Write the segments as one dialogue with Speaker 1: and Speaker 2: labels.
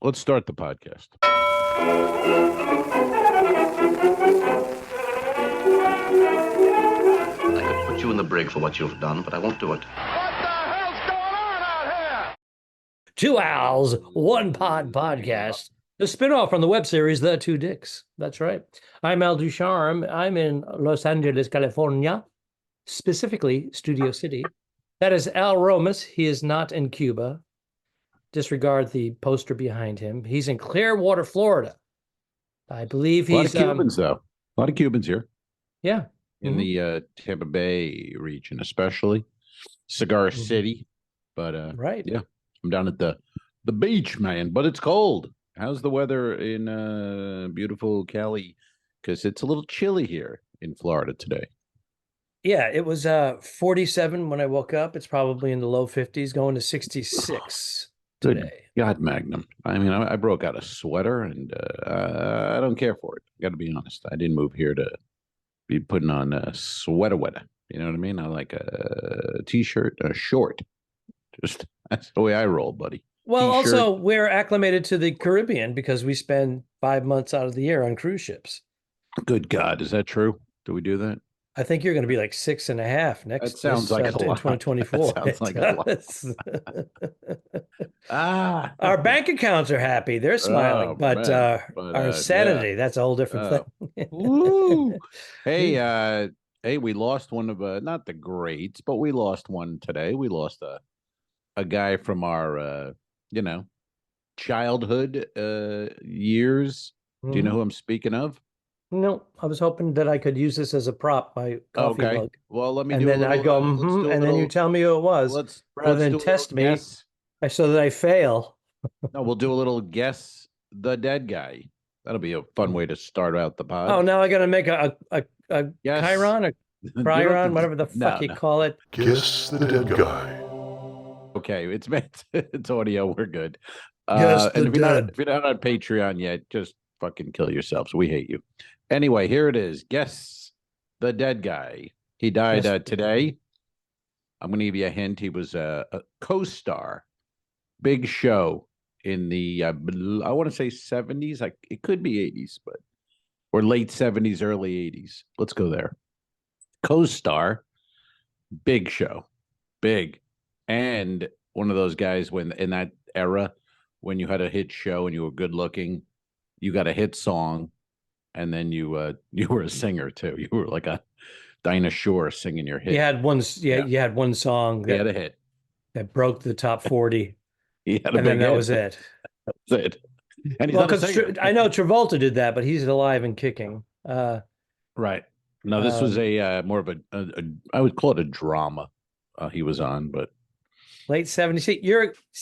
Speaker 1: Let's start the podcast.
Speaker 2: I could put you in the brig for what you've done, but I won't do it.
Speaker 3: 2 Owls, 1 Pod podcast, the spinoff from the web series The Two Dicks. That's right. I'm Al Ducharme. I'm in Los Angeles, California, specifically Studio City. That is Al Romas. He is not in Cuba. Disregard the poster behind him. He's in Clearwater, Florida. I believe he's...
Speaker 1: A lot of Cubans, though. A lot of Cubans here.
Speaker 3: Yeah.
Speaker 1: In the Tampa Bay region, especially. Cigar City. But,
Speaker 3: right.
Speaker 1: Yeah. I'm down at the beach, man, but it's cold. How's the weather in beautiful Cali? Because it's a little chilly here in Florida today.
Speaker 3: Yeah, it was 47 when I woke up. It's probably in the low 50s, going to 66 today.
Speaker 1: Good God, Magnum. I mean, I broke out a sweater, and I don't care for it. I got to be honest. I didn't move here to be putting on a sweater weather. You know what I mean? I like a T-shirt, a short. Just that's the way I roll, buddy.
Speaker 3: Well,
Speaker 1: T-shirt.
Speaker 3: Also, we're acclimated to the Caribbean because we spend 5 months out of the year on cruise ships.
Speaker 1: Good God, is that true? Do we do that?
Speaker 3: I think you're going to be like 6.5 next.
Speaker 1: That sounds like a lot.
Speaker 3: 2024.
Speaker 1: That sounds like a lot.
Speaker 3: Our bank accounts are happy; they're smiling, but our sanity—that's a whole different thing.
Speaker 1: Woo. Hey, we lost one of not the greats, but we lost one today. We lost a guy from our childhood years. Do you know who I'm speaking of?
Speaker 3: No, I was hoping that I could use this as a prop, my coffee mug.
Speaker 1: Well, let me
Speaker 3: and
Speaker 1: do
Speaker 3: then I'd go, and then you tell me who it was, rather than test me, so that I fail.
Speaker 1: No, we'll do a little guess the dead guy. That'll be a fun way to start out the pod.
Speaker 3: Oh, now I got to make a Chiron or Cryon, whatever the fuck you call it.
Speaker 4: Guess the dead guy.
Speaker 1: Okay, it's audio. We're good.
Speaker 3: Guess
Speaker 1: and
Speaker 3: the dead.
Speaker 1: If you're not on Patreon yet, just fucking kill yourselves. We hate you. Anyway, here it is. Guess the dead guy. He died today. I'm going to give you a hint. He was a co-star, big show in the I want to say 70s. Like it could be 80s, or late 70s, early 80s. Let's go there. Co-star, big show, big, and one of those guys when in that era when you had a hit show and you were good looking, you got a hit song, and then you were a singer too. You were like a Dinah Shore singing your hit.
Speaker 3: You had one song
Speaker 1: that had a hit
Speaker 3: that broke the top 40.
Speaker 1: He had a big
Speaker 3: then that
Speaker 1: hit.
Speaker 3: was it.
Speaker 1: That's it. And he's
Speaker 3: because I know Travolta did that, but he's alive and kicking.
Speaker 1: Right. No, this was a more of a I would call it a drama. He was on, but
Speaker 3: late 70s.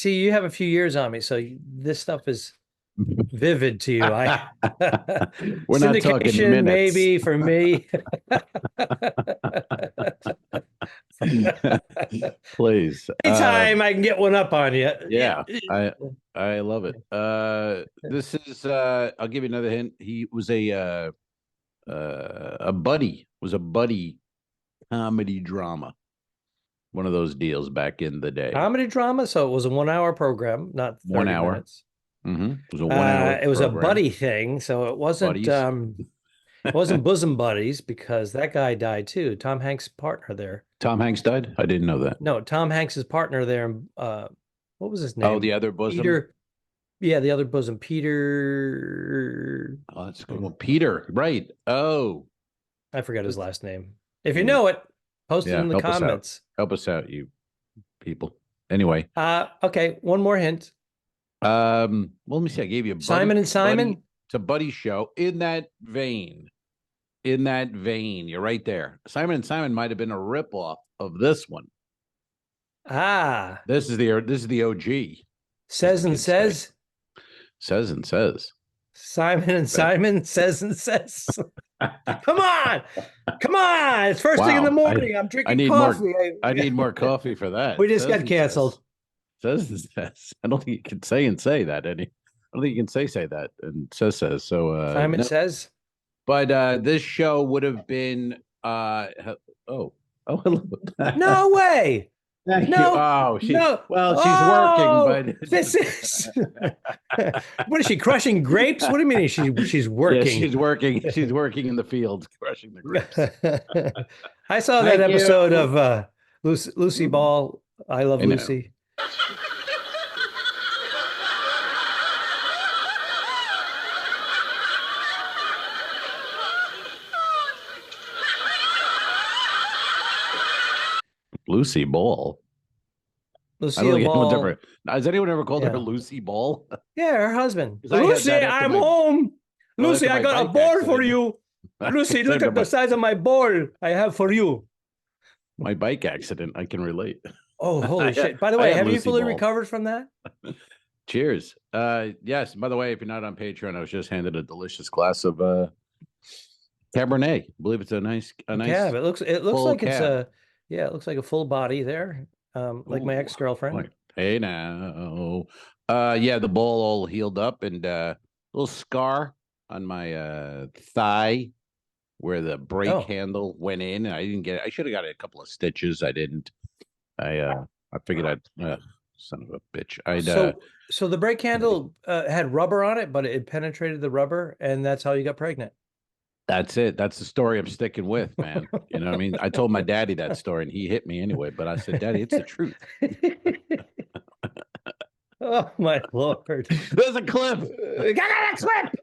Speaker 3: You have a few years on me, so this stuff is vivid to you.
Speaker 1: We're not talking minutes.
Speaker 3: Maybe for me.
Speaker 1: Please.
Speaker 3: Anytime I can get one up on you.
Speaker 1: Yeah, I love it. This is I'll give you another hint. He was a buddy. Was a buddy comedy drama. One of those deals back in the day.
Speaker 3: Comedy drama, so it was a 1 hour program, not 30
Speaker 1: 1 hour.
Speaker 3: minutes.
Speaker 1: Mm-hmm. It was a 1 hour.
Speaker 3: It was program. A buddy thing, so it wasn't it wasn't bosom buddies because that guy died too. Tom Hanks' partner there.
Speaker 1: Tom Hanks died? I didn't know that.
Speaker 3: No, Tom Hanks' partner there. What was his name?
Speaker 1: Oh, the other bosom.
Speaker 3: Peter. Yeah, the other bosom, Peter.
Speaker 1: Oh, that's a good one. Peter, right? Oh,
Speaker 3: I forgot his last name. If you know it, post it in the comments.
Speaker 1: Help us out, you people. Anyway.
Speaker 3: Okay, one more hint.
Speaker 1: Well, let me see. I gave you
Speaker 3: Simon and Simon.
Speaker 1: It's a buddy show in that vein. You're right there. Simon and Simon might have been a ripoff of this one. This is the OG.
Speaker 3: Says and says.
Speaker 1: Says and says.
Speaker 3: Simon and Simon says and says. Come on. It's first thing in the morning. I'm drinking coffee.
Speaker 1: I need more coffee for that.
Speaker 3: We just got canceled.
Speaker 1: Says and says. I don't think you can say that. I don't think you can say that and says. So
Speaker 3: Simon says.
Speaker 1: But this show would have been no
Speaker 3: way.
Speaker 1: Thank you.
Speaker 3: No,
Speaker 1: Oh, she's
Speaker 3: no.
Speaker 1: she's working, but
Speaker 3: this is what is she crushing grapes? What do you mean she's
Speaker 1: yeah,
Speaker 3: working?
Speaker 1: she's working. She's working in the fields, crushing the grapes.
Speaker 3: I saw that
Speaker 1: Thank
Speaker 3: episode
Speaker 1: you.
Speaker 3: of Lucy Ball. I Love
Speaker 1: I know.
Speaker 3: Lucy.
Speaker 1: Lucy Ball. I don't
Speaker 3: Lucille
Speaker 1: think anyone's
Speaker 3: Ball.
Speaker 1: ever. Has anyone ever called her
Speaker 3: Yeah.
Speaker 1: Lucy Ball?
Speaker 3: Yeah, her husband.
Speaker 1: 'Cause I had
Speaker 3: Lucy,
Speaker 1: that after
Speaker 3: I'm
Speaker 1: my-
Speaker 3: home.
Speaker 1: well,
Speaker 3: Lucy,
Speaker 1: after
Speaker 3: I
Speaker 1: my
Speaker 3: got a
Speaker 1: bike
Speaker 3: ball for
Speaker 1: accident.
Speaker 3: you. Lucy, look
Speaker 1: After
Speaker 3: at the size of my ball I have for you.
Speaker 1: my bike accident. I can relate.
Speaker 3: Oh,
Speaker 1: I
Speaker 3: holy
Speaker 1: had-
Speaker 3: shit. By the
Speaker 1: I
Speaker 3: way,
Speaker 1: had
Speaker 3: have you
Speaker 1: Lucy
Speaker 3: fully
Speaker 1: Ball.
Speaker 3: recovered from that?
Speaker 1: Cheers. Yes. By the way, if you're not on Patreon, I was just handed a delicious glass of Cabernet. I believe it's a nice
Speaker 3: Cab. It looks
Speaker 1: full
Speaker 3: like it's
Speaker 1: cab.
Speaker 3: it looks like a full body there. Like my
Speaker 1: Ooh,
Speaker 3: ex-girlfriend.
Speaker 1: boy. Hey now. Yeah, the ball all healed up and little scar on my thigh where the brake
Speaker 3: Oh.
Speaker 1: handle went in. I didn't get it. I should have got a couple of stitches. I didn't. I figured I'd son of a bitch.
Speaker 3: So the brake handle had rubber on it, but it penetrated the rubber, and that's how you got pregnant.
Speaker 1: That's it. That's the story I'm sticking with, man. You know what I mean? I told my daddy that story and he hit me anyway, but I said, Daddy, it's the truth.
Speaker 3: Oh my Lord.
Speaker 1: There's a clip.
Speaker 3: Got a clip.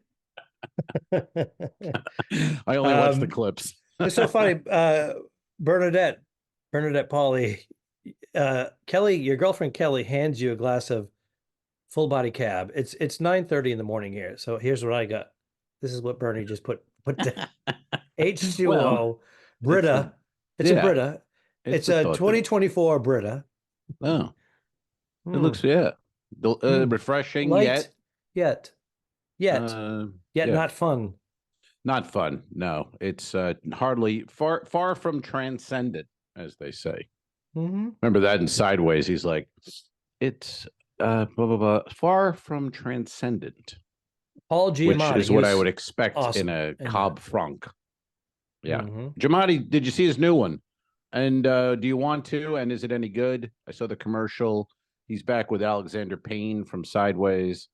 Speaker 1: I only watch the clips.
Speaker 3: It's so funny. Bernadette Pauly, Kelly, your girlfriend Kelly hands you a glass of full body cab. It's 9:30 in the morning here. So here's what I got. This is what Bernie just put down. H2O
Speaker 1: Well,
Speaker 3: Brita. It's a Brita. It's
Speaker 1: the
Speaker 3: a
Speaker 1: thought that-
Speaker 3: 2024 Brita.
Speaker 1: Oh, it looks refreshing.
Speaker 3: Light, yet
Speaker 1: yeah.
Speaker 3: not fun.
Speaker 1: Not fun. No, it's hardly far from transcendent, as they say.
Speaker 3: Mm-hmm.
Speaker 1: Remember that in Sideways? He's like, it's blah blah blah, far from transcendent.
Speaker 3: Paul Giamatti,
Speaker 1: which is what I would expect
Speaker 3: awesome
Speaker 1: in a
Speaker 3: in
Speaker 1: Cobb
Speaker 3: that.
Speaker 1: Franc. Yeah,
Speaker 3: Mhm.
Speaker 1: Giamatti, did you see his new one? And do you want to? And is it any good? I saw the commercial. He's back with Alexander Payne from Sideways,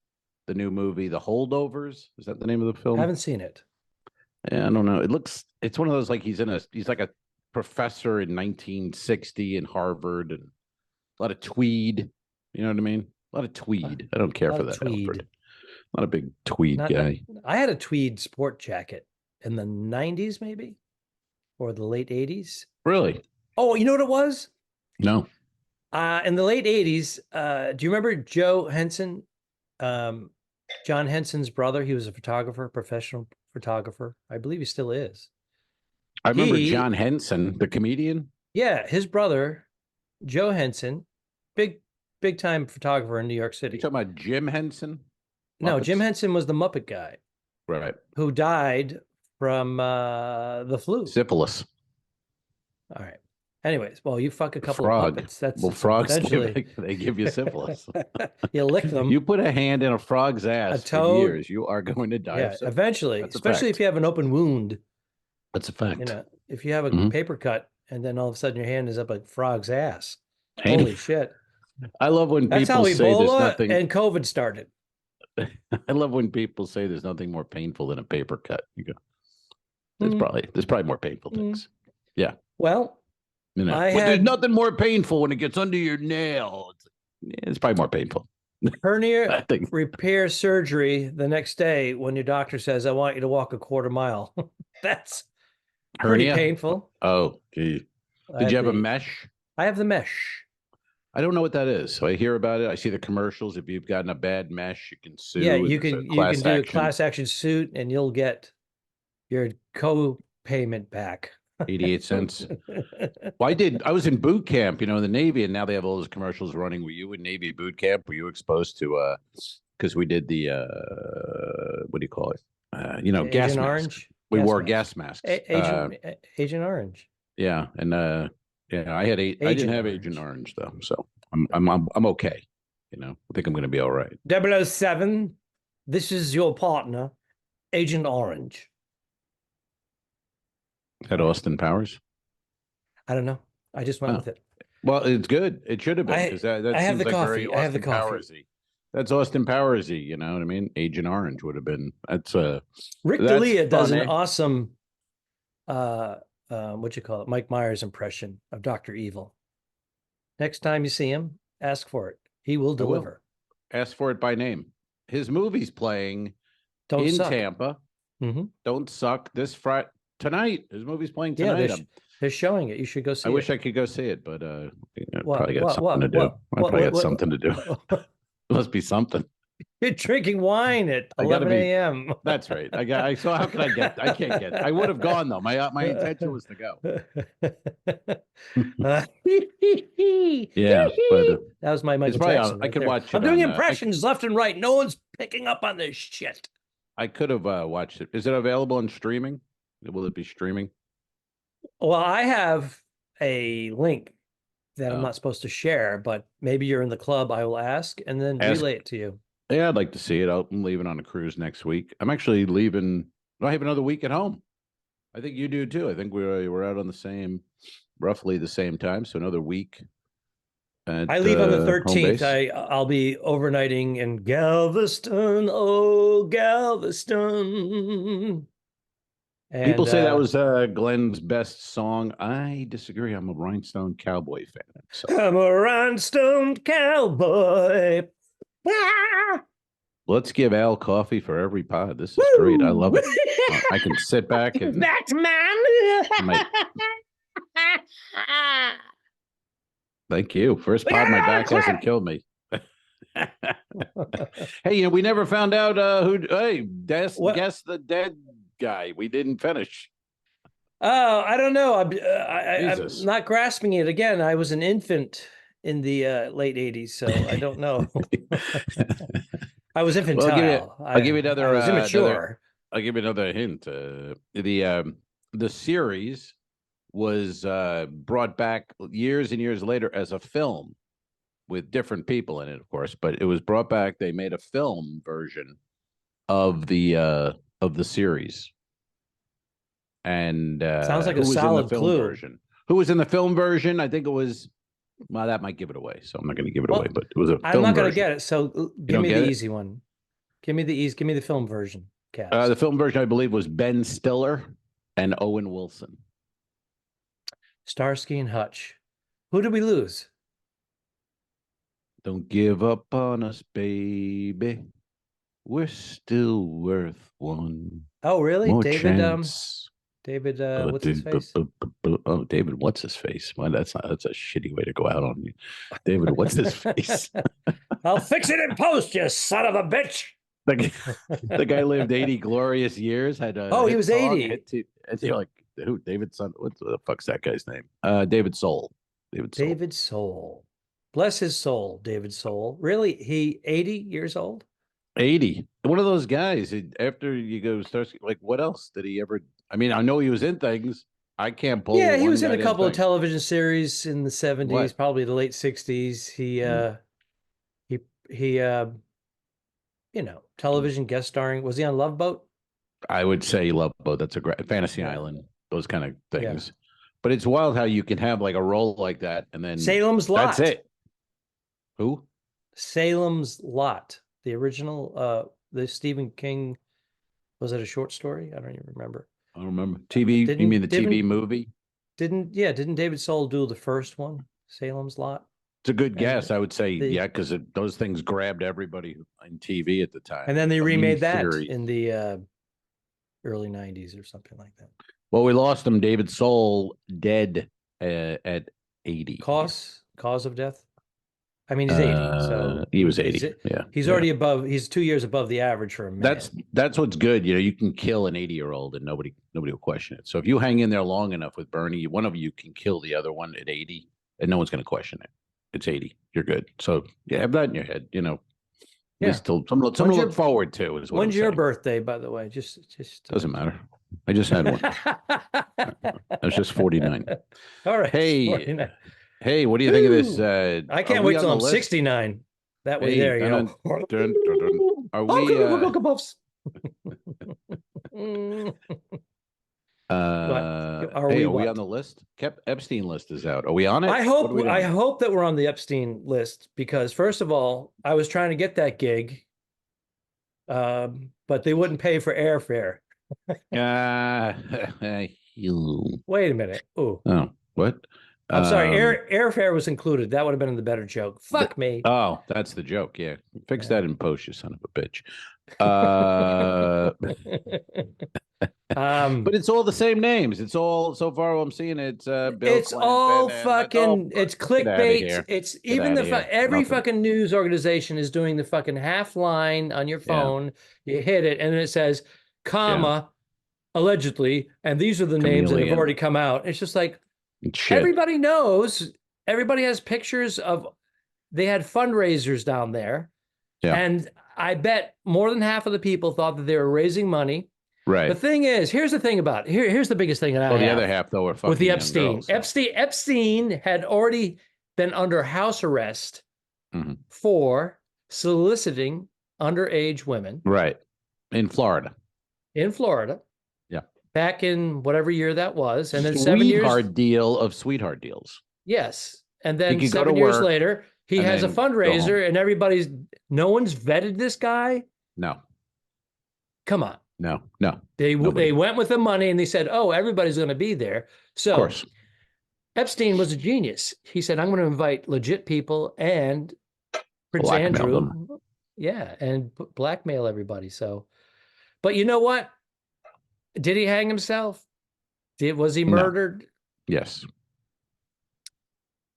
Speaker 1: the new movie, The Holdovers. Is that the name of the film?
Speaker 3: Haven't seen it.
Speaker 1: Yeah, I don't know. It's one of those like he's like a professor in 1960 in Harvard and a lot of tweed. You know what I mean? A lot of tweed. I don't care for that, Alfred. Not a big tweed guy.
Speaker 3: I had a tweed sport jacket in the 90s, maybe, or the late 80s.
Speaker 1: Really?
Speaker 3: Oh, you know what it was?
Speaker 1: No.
Speaker 3: In the late 80s, do you remember Joe Henson? John Henson's brother. He was a photographer, professional photographer. I believe he still is.
Speaker 1: I remember John Henson, the comedian.
Speaker 3: Yeah, his brother, Joe Henson, big time photographer in New York City.
Speaker 1: You talking about Jim Henson?
Speaker 3: No,
Speaker 1: Muppets?
Speaker 3: Jim Henson was the Muppet guy.
Speaker 1: Right.
Speaker 3: Who died from the flu.
Speaker 1: Syphilis.
Speaker 3: All right. Anyways, well, you fuck a couple
Speaker 1: Frog.
Speaker 3: of Muppets. That's
Speaker 1: frogs
Speaker 3: eventually...
Speaker 1: they give you syphilis.
Speaker 3: You lick them.
Speaker 1: You put a hand in a frog's ass
Speaker 3: toad.
Speaker 1: for years, you are going to die.
Speaker 3: Yeah,
Speaker 1: of syphilis.
Speaker 3: eventually,
Speaker 1: That's a
Speaker 3: especially
Speaker 1: fact.
Speaker 3: if you have an open wound.
Speaker 1: That's a fact.
Speaker 3: You know, if you have a
Speaker 1: Mhm.
Speaker 3: paper cut and then all of a sudden your hand is up a frog's ass.
Speaker 1: Ain't
Speaker 3: Holy
Speaker 1: it?
Speaker 3: shit.
Speaker 1: I love when
Speaker 3: That's how
Speaker 1: people say there's
Speaker 3: Ebola
Speaker 1: nothing.
Speaker 3: and COVID started.
Speaker 1: I love when people say there's nothing more painful than a paper cut. You go, there's
Speaker 3: Mhm.
Speaker 1: probably more painful
Speaker 3: Mhm.
Speaker 1: things. Yeah.
Speaker 3: Well,
Speaker 1: You know,
Speaker 3: I
Speaker 1: but there's
Speaker 3: had-
Speaker 1: nothing more painful when it gets under your nail. It's probably more painful. I
Speaker 3: hernia
Speaker 1: think.
Speaker 3: repair surgery the next day when your doctor says, I want you to walk a quarter mile. That's pretty
Speaker 1: Hernia?
Speaker 3: painful.
Speaker 1: Oh, gee. Did you have a mesh?
Speaker 3: I have the mesh.
Speaker 1: I don't know what that is. So I hear about it. I see the commercials. If you've gotten a bad mesh, you can sue.
Speaker 3: Yeah,
Speaker 1: and
Speaker 3: you
Speaker 1: there's
Speaker 3: can
Speaker 1: a
Speaker 3: do
Speaker 1: class
Speaker 3: a
Speaker 1: action,
Speaker 3: class action suit and you'll get your co-payment back.
Speaker 1: 88 cents. Well, I was in boot camp, in the Navy, and now they have all those commercials running. Were you in Navy boot camp? Were you exposed to because we did the what do you call it?
Speaker 3: Agent
Speaker 1: gas masks.
Speaker 3: Orange.
Speaker 1: We wore gas masks.
Speaker 3: Agent Orange.
Speaker 1: Yeah, and I had I didn't have Agent Orange though, so I'm okay. I think I'm going to be all right.
Speaker 3: 007, this is your partner, Agent Orange.
Speaker 1: Had Austin Powers?
Speaker 3: I don't know. I just went with it.
Speaker 1: Well, it's good. It should have been because that
Speaker 3: I have
Speaker 1: seems
Speaker 3: the
Speaker 1: like very
Speaker 3: coffee. I have the
Speaker 1: Austin
Speaker 3: coffee.
Speaker 1: Powersy. That's Austin Powersy. You know what I mean? Agent Orange would have been.
Speaker 3: Rick
Speaker 1: That's
Speaker 3: D'Elia does an
Speaker 1: funny.
Speaker 3: awesome, what you call it, Mike Myers impression of Dr. Evil. Next time you see him, ask for it. He will
Speaker 1: I will.
Speaker 3: deliver.
Speaker 1: Ask for it by name. His movie's playing
Speaker 3: Don't
Speaker 1: in
Speaker 3: suck.
Speaker 1: Tampa.
Speaker 3: Mm-hmm.
Speaker 1: Don't suck this Friday tonight. His movie's playing
Speaker 3: Yeah,
Speaker 1: tonight.
Speaker 3: they're showing it. You should go see
Speaker 1: I
Speaker 3: it.
Speaker 1: wish I could go see it, but
Speaker 3: What?
Speaker 1: probably got something
Speaker 3: What?
Speaker 1: to do.
Speaker 3: What?
Speaker 1: I probably got
Speaker 3: What?
Speaker 1: something to do. Must be something.
Speaker 3: You're drinking wine at
Speaker 1: I gotta
Speaker 3: 11
Speaker 1: be-
Speaker 3: a.m.
Speaker 1: That's right. So how can I get? I can't get. I would have gone though. My intention was to go. Yeah, but
Speaker 3: that was my
Speaker 1: it's
Speaker 3: Michael
Speaker 1: probably
Speaker 3: Jackson.
Speaker 1: I
Speaker 3: right
Speaker 1: could
Speaker 3: there.
Speaker 1: watch it.
Speaker 3: I'm doing
Speaker 1: on,
Speaker 3: impressions left and right. No one's picking up on this shit.
Speaker 1: I could have watched it. Is it available on streaming? Will it be streaming?
Speaker 3: Well, I have a link that I'm
Speaker 1: Oh.
Speaker 3: not supposed to share, but maybe you're in the club. I will ask and then relay it to you.
Speaker 1: Yeah, I'd like to see it. I'm leaving on a cruise next week. I'm actually leaving. I have another week at home. I think you do too. I think we're out on roughly the same time. So another week.
Speaker 3: I leave on the
Speaker 1: home
Speaker 3: 13th.
Speaker 1: base.
Speaker 3: I'll be overnighting in Galveston. Oh, Galveston. And,
Speaker 1: People say that was Glenn's best song. I disagree. I'm a Rhinestone Cowboy fan. So.
Speaker 3: I'm a rhinestone cowboy. Ah!
Speaker 1: Let's give Al coffee for every pod. This is great. I love it. I can sit back and
Speaker 3: Batman.
Speaker 1: Thank you. First pod, my back hasn't killed me. Hey, we never found out who. Hey, guess the dead guy. We didn't finish.
Speaker 3: Oh, I don't know. I'm
Speaker 1: Jesus.
Speaker 3: not grasping it. Again, I was an infant in the late 80s, so I don't know. I was infantile.
Speaker 1: Well, I'll give you another.
Speaker 3: I was immature.
Speaker 1: I'll give you another hint. The series was brought back years and years later as a film with different people in it, of course. But it was brought back. They made a film version of the series. And
Speaker 3: sounds like
Speaker 1: who
Speaker 3: a
Speaker 1: was
Speaker 3: solid
Speaker 1: in the film
Speaker 3: clue.
Speaker 1: version? Who was in the film version? I think it was. Well, that might give it away, so I'm not going to give it away. But it was a film
Speaker 3: I'm not going to
Speaker 1: version.
Speaker 3: get it. So give me the easy one. Give me the easy. Give me the film version.
Speaker 1: The film version, I believe, was Ben Stiller and Owen Wilson.
Speaker 3: Starsky and Hutch. Who did we lose?
Speaker 1: Don't give up on us, baby. We're still worth one.
Speaker 3: Oh, really?
Speaker 1: More
Speaker 3: David.
Speaker 1: chance.
Speaker 3: David. What's his face?
Speaker 1: Oh, David. What's his face? Well, that's a shitty way to go out on you, David. What's his face?
Speaker 3: I'll fix it in post, you son of a bitch.
Speaker 1: The guy lived 80 glorious years. Had a
Speaker 3: he was 80.
Speaker 1: And you're like, who? David Son? What the fuck's that guy's name? David Soul.
Speaker 3: David Soul. Bless his soul, David Soul. Really? He 80 years old?
Speaker 1: 80. One of those guys. After you go starts like, what else did he ever? I mean, I know he was in things. I can't pull.
Speaker 3: Yeah, he was in a couple of television series in the 70s,
Speaker 1: What?
Speaker 3: probably the late 60s. He television guest starring. Was he on Love Boat?
Speaker 1: I would say Love Boat. That's a great Fantasy Island. Those kind of things.
Speaker 3: Yeah.
Speaker 1: But it's wild how you can have like a role like that and then
Speaker 3: Salem's Lot.
Speaker 1: That's it. Who?
Speaker 3: Salem's Lot. The original, the Stephen King. Was it a short story? I don't even remember.
Speaker 1: I don't remember. TV. You mean the TV movie?
Speaker 3: Didn't David Soul do the first one, Salem's Lot?
Speaker 1: It's a good guess. I would say, yeah, because those things grabbed everybody on TV at the time.
Speaker 3: And then they remade that in the early 90s or something like that.
Speaker 1: Well, we lost him. David Soul dead at 80.
Speaker 3: Cause of death? I mean, he's 80. So
Speaker 1: he was 80. Yeah.
Speaker 3: He's already above. He's 2 years above the average for a man.
Speaker 1: That's what's good. You can kill an 80-year-old and nobody will question it. So if you hang in there long enough with Bernie, one of you can kill the other one at 80 and no one's going to question it. It's 80. You're good. So yeah, have that in your head, Yeah. Still something to look forward to.
Speaker 3: When's your birthday, by the way? Just
Speaker 1: doesn't matter. I just had one. I was just 49.
Speaker 3: All right.
Speaker 1: Hey,
Speaker 3: 49.
Speaker 1: Hey, what do you think of this?
Speaker 3: I can't wait till I'm 69. That way, there you go.
Speaker 1: Are we?
Speaker 3: Buffs. Are
Speaker 1: Hey,
Speaker 3: we
Speaker 1: are we
Speaker 3: what?
Speaker 1: on the list? Epstein list is out. Are we on it?
Speaker 3: I
Speaker 1: What are we
Speaker 3: hope I
Speaker 1: doing?
Speaker 3: hope that we're on the Epstein list because first of all, I was trying to get that gig, but they wouldn't pay for airfare.
Speaker 1: You.
Speaker 3: Wait a minute. Oh,
Speaker 1: Oh, what?
Speaker 3: I'm sorry.
Speaker 1: Um,
Speaker 3: Airfare was included. That would have been the better joke.
Speaker 1: th-
Speaker 3: Fuck me.
Speaker 1: oh, that's the joke. Yeah. Fix
Speaker 3: Yeah.
Speaker 1: that in post, you son of a bitch. Uh,
Speaker 3: um,
Speaker 1: but it's all the same names. It's all so far. I'm seeing it's Bill
Speaker 3: it's
Speaker 1: Clinton
Speaker 3: all
Speaker 1: and that's all.
Speaker 3: fucking. It's
Speaker 1: Get out of
Speaker 3: clickbait.
Speaker 1: here.
Speaker 3: It's
Speaker 1: Get
Speaker 3: even
Speaker 1: out
Speaker 3: the
Speaker 1: of here.
Speaker 3: every
Speaker 1: Nothing.
Speaker 3: fucking news organization is doing the fucking half line on your
Speaker 1: Yeah.
Speaker 3: phone. You hit it, and then it says, comma, allegedly, and these are the names that have
Speaker 1: Chameleon.
Speaker 3: already come out. It's just like
Speaker 1: Shit.
Speaker 3: everybody knows. Everybody has pictures of. They had fundraisers down there,
Speaker 1: Yeah.
Speaker 3: and I bet more than half of the people thought that they were raising money.
Speaker 1: Right.
Speaker 3: The thing is, here's the thing about it. Here's the biggest thing that I
Speaker 1: Well, the
Speaker 3: have
Speaker 1: other half though are fucking
Speaker 3: with the
Speaker 1: young
Speaker 3: Epstein.
Speaker 1: girls, so.
Speaker 3: Epstein had already been under house arrest
Speaker 1: Mhm.
Speaker 3: for soliciting underage women.
Speaker 1: Right. In Florida.
Speaker 3: In Florida.
Speaker 1: Yeah.
Speaker 3: Back in whatever year that was, and then 7 years.
Speaker 1: Sweetheart deal of sweetheart deals.
Speaker 3: Yes, and
Speaker 1: He
Speaker 3: then
Speaker 1: could go to
Speaker 3: 7 years
Speaker 1: work
Speaker 3: later, he
Speaker 1: and
Speaker 3: has a
Speaker 1: then go home.
Speaker 3: fundraiser, and no one's vetted this guy.
Speaker 1: No.
Speaker 3: Come on.
Speaker 1: No.
Speaker 3: They
Speaker 1: Nobody.
Speaker 3: went with the money and they said, "Oh, everybody's going to be there." So,
Speaker 1: Of course.
Speaker 3: Epstein was a genius. He said, "I'm going to invite legit people and Prince
Speaker 1: Blackmail
Speaker 3: Andrew,
Speaker 1: them.
Speaker 3: yeah, and blackmail everybody." So, but you know what? Did he hang himself? Was he
Speaker 1: No.
Speaker 3: murdered?
Speaker 1: Yes.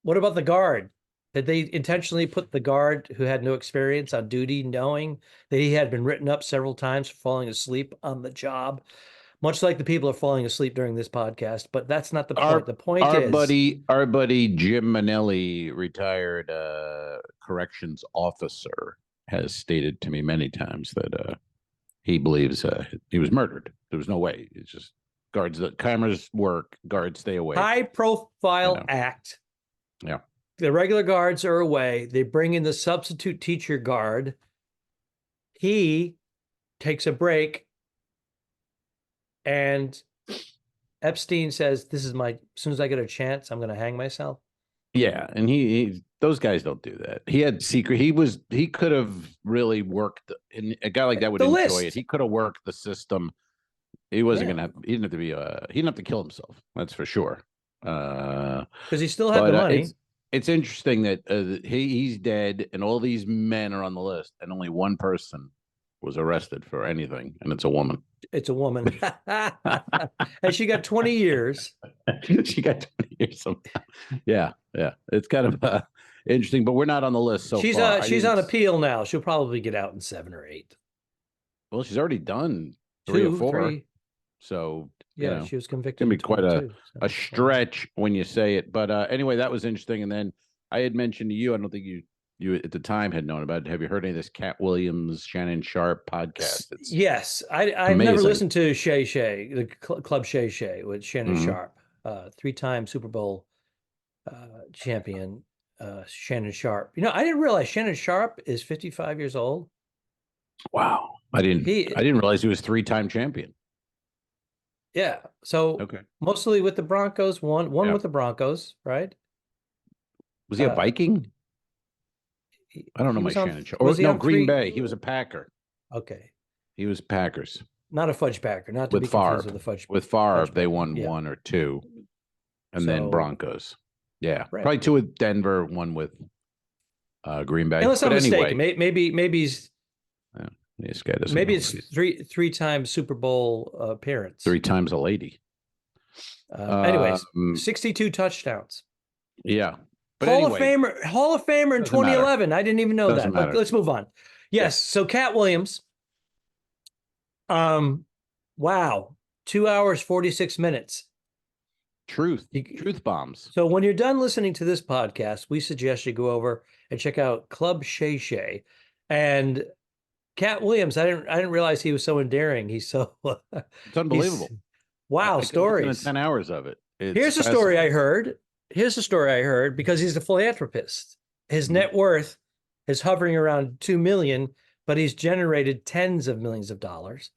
Speaker 3: What about the guard? Did they intentionally put the guard who had no experience on duty, knowing that he had been written up several times for falling asleep on the job? Much like the people are falling asleep during this podcast, but that's not the point. The point
Speaker 1: our
Speaker 3: is
Speaker 1: buddy Jim Manelli, retired corrections officer, has stated to me many times that he believes he was murdered. There was no way. It's just guards. The cameras work. Guards stay away.
Speaker 3: high profile act.
Speaker 1: Yeah.
Speaker 3: The regular guards are away. They bring in the substitute teacher guard. He takes a break. And Epstein says, "This is as soon as I get a chance, I'm going to hang myself."
Speaker 1: Yeah, and those guys don't do that. He had secret. He could have really worked. And a guy like that would enjoy it. He could have worked the system. He wasn't gonna. He didn't have to be. He didn't have to kill himself. That's for sure.
Speaker 3: Because he still had the money.
Speaker 1: It's interesting that he's dead, and all these men are on the list, and only one person was arrested for anything, and it's a woman.
Speaker 3: It's a woman, and she got 20 years.
Speaker 1: She got 20 years somehow. Yeah. It's kind of interesting, but we're not on the list so far.
Speaker 3: She's on appeal now. She'll probably get out in 7 or 8.
Speaker 1: Well, she's already done 3 or 4. 3. So
Speaker 3: yeah, she was convicted.
Speaker 1: It's gonna be quite a stretch when you say it. But anyway, that was interesting. And then I had mentioned to you, I don't think you at the time had known about it. Have you heard any of this Cat Williams, Shannon Sharp podcast?
Speaker 3: Yes, I've never listened to Shay, the Club Shay with Shannon Sharp, 3-time Super Bowl champion, Shannon Sharp. You know, I didn't realize Shannon Sharp is 55 years old.
Speaker 1: Wow, I didn't realize he was 3-time champion.
Speaker 3: Yeah, so mostly with the Broncos, one with the Broncos, right?
Speaker 1: Was he a Viking? I don't know my Shannon Sharp. Or no, Green Bay. He was a Packer.
Speaker 3: Okay.
Speaker 1: He was Packers.
Speaker 3: Not a fudge Packer. Not to
Speaker 1: with
Speaker 3: be
Speaker 1: Favre.
Speaker 3: confused with the fudge.
Speaker 1: With Favre, they won 1 or 2, and then Broncos. Yeah, probably 2 with Denver, 1 with Green Bay.
Speaker 3: Unless I'm mistaken, maybe he's.
Speaker 1: This guy doesn't.
Speaker 3: Maybe it's 3-time Super Bowl appearance.
Speaker 1: 3 times a lady.
Speaker 3: Anyways, 62 touchdowns.
Speaker 1: Yeah.
Speaker 3: But Hall of Famer in 2011. Matter. I didn't even know that. But let's move on. Yes. So Cat Williams. Wow. 2 hours, 46 minutes.
Speaker 1: Truth bombs.
Speaker 3: So when you're done listening to this podcast, we suggest you go over and check out Club Shay. And Cat Williams, I didn't realize he was so endearing. He's so
Speaker 1: it's unbelievable.
Speaker 3: Wow, stories.
Speaker 1: 10 hours of it.
Speaker 3: Here's a story I heard. Because he's a philanthropist. His net worth is hovering around $2 million, but he's generated tens of millions of dollars.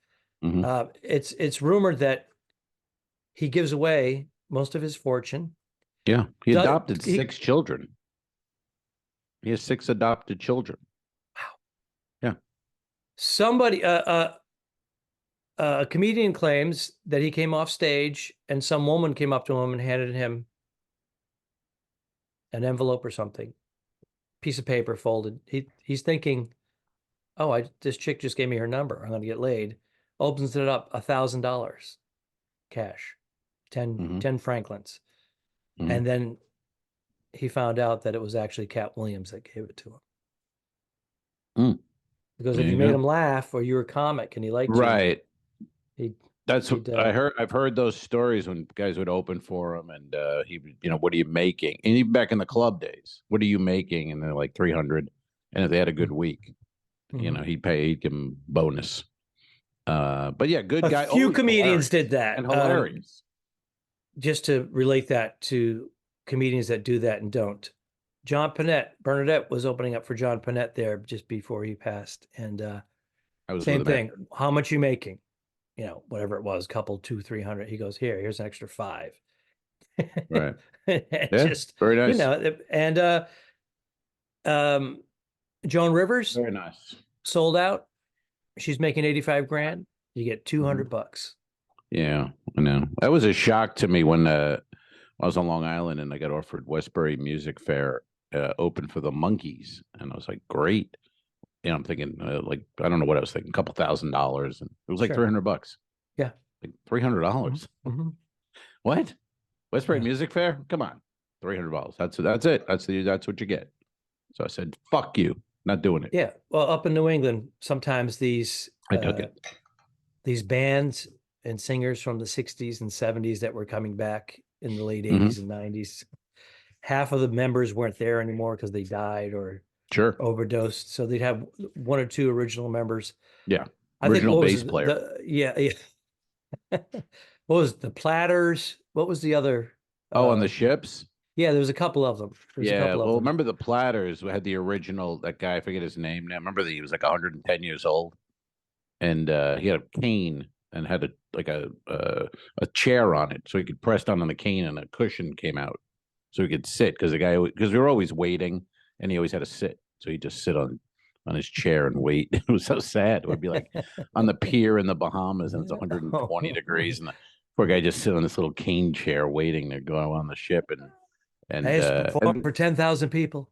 Speaker 3: It's rumored that he gives away most of his fortune.
Speaker 1: Yeah. He
Speaker 3: Does-
Speaker 1: adopted
Speaker 3: he-
Speaker 1: 6 children. He has 6 adopted children.
Speaker 3: Somebody, a comedian claims that he came off stage and some woman came up to him and handed him an envelope or something, piece of paper folded. He's thinking, oh, this chick just gave me her number. I'm going to get laid. Opens it up, $1,000 cash, 10 Franklins.
Speaker 1: Mhm.
Speaker 3: And then he found out that it was actually Cat Williams that gave it to him.
Speaker 1: Mm.
Speaker 3: Because
Speaker 1: There
Speaker 3: if you
Speaker 1: you
Speaker 3: made
Speaker 1: go.
Speaker 3: him laugh or you were a comic and he liked you,
Speaker 1: Right.
Speaker 3: he'd
Speaker 1: That's what
Speaker 3: He'd,
Speaker 1: I heard. I've heard those stories when guys would open for him, and he, would, what are you making? And even back in the club days, what are you making? And they're like 300. And if they had a good week,
Speaker 3: Mhm.
Speaker 1: he'd give him bonus. But yeah, good guy.
Speaker 3: A few
Speaker 1: always
Speaker 3: comedians
Speaker 1: hilarious
Speaker 3: did that.
Speaker 1: and hilarious.
Speaker 3: Just to relate that to comedians that do that and don't. John Panette, Bernadette was opening up for John Panette there just before he passed. And
Speaker 1: I was
Speaker 3: same
Speaker 1: with him
Speaker 3: thing.
Speaker 1: after.
Speaker 3: How much you making? Whatever it was, couple 200-300. He goes, here's an extra 5.
Speaker 1: Right.
Speaker 3: And
Speaker 1: Yeah.
Speaker 3: just,
Speaker 1: Very nice.
Speaker 3: and Joan Rivers
Speaker 1: Very nice.
Speaker 3: sold out. She's making 85 grand. You get $200.
Speaker 1: Yeah, I know. That was a shock to me when I was on Long Island and I got offered Westbury Music Fair open for the Monkees, and I was like, great. I'm thinking I don't know what I was thinking, a couple $1,000, and it was like
Speaker 3: Sure.
Speaker 1: $300.
Speaker 3: Yeah.
Speaker 1: Like $300.
Speaker 3: Mm-hmm.
Speaker 1: What? Westbury
Speaker 3: Yeah.
Speaker 1: Music Fair? Come on, $300. That's it. That's what you get. So I said, fuck you, not doing it.
Speaker 3: Yeah. Well, up in New England, sometimes these
Speaker 1: I took it.
Speaker 3: These bands and singers from the 60s and 70s that were coming back in the late
Speaker 1: Mhm.
Speaker 3: 80s and 90s, half of the members weren't there anymore because they died or
Speaker 1: Sure.
Speaker 3: overdosed. So they'd have 1 or 2 original members.
Speaker 1: Yeah.
Speaker 3: I think
Speaker 1: Original
Speaker 3: what was
Speaker 1: bass player.
Speaker 3: yeah. What was the Platters? What was the other?
Speaker 1: Oh, on the ships?
Speaker 3: Yeah, there was a couple of them. There's a
Speaker 1: Yeah,
Speaker 3: couple of
Speaker 1: well,
Speaker 3: them.
Speaker 1: remember the Platters had the original, that guy, I forget his name now. Remember that he was like 110 years old, and he had a cane and had a chair on it, so he could press down on the cane and a cushion came out, so he could sit because we were always waiting, and he always had to sit, so he'd just sit on his chair and wait. It was so sad. It would be like on the pier in the Bahamas, and it's 120 degrees, and the poor guy just sit on this little cane chair waiting to go on the ship, and
Speaker 3: I just performed for 10,000 people.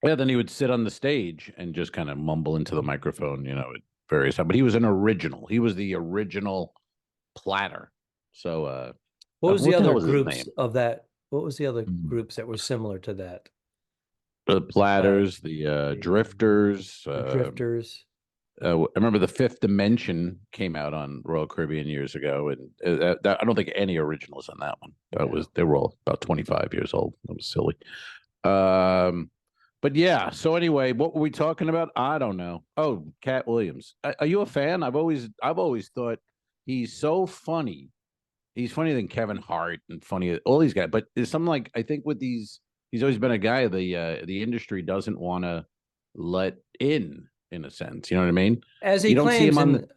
Speaker 1: yeah, then he would sit on the stage and just kind of mumble into the microphone, at various times. But he was an original. He was the original Platter. So,
Speaker 3: What was the
Speaker 1: hell
Speaker 3: other
Speaker 1: was his
Speaker 3: groups
Speaker 1: name?
Speaker 3: of that? What was the other
Speaker 1: Mm.
Speaker 3: groups that were similar to that?
Speaker 1: The Platters, the Drifters.
Speaker 3: The Drifters.
Speaker 1: I remember the Fifth Dimension came out on Royal Caribbean years ago, and I don't think any originals on that one. They were all about 25 years old. That was silly. But yeah. So anyway, what were we talking about? I don't know. Oh, Cat Williams. Are you a fan? I've always thought he's so funny. He's funnier than Kevin Hart and funny all these guys. But there's something like, I think with these, he's always been a guy the industry doesn't want to let in a sense. You know what I mean?
Speaker 3: As he
Speaker 1: You don't see
Speaker 3: claims,
Speaker 1: him on
Speaker 3: and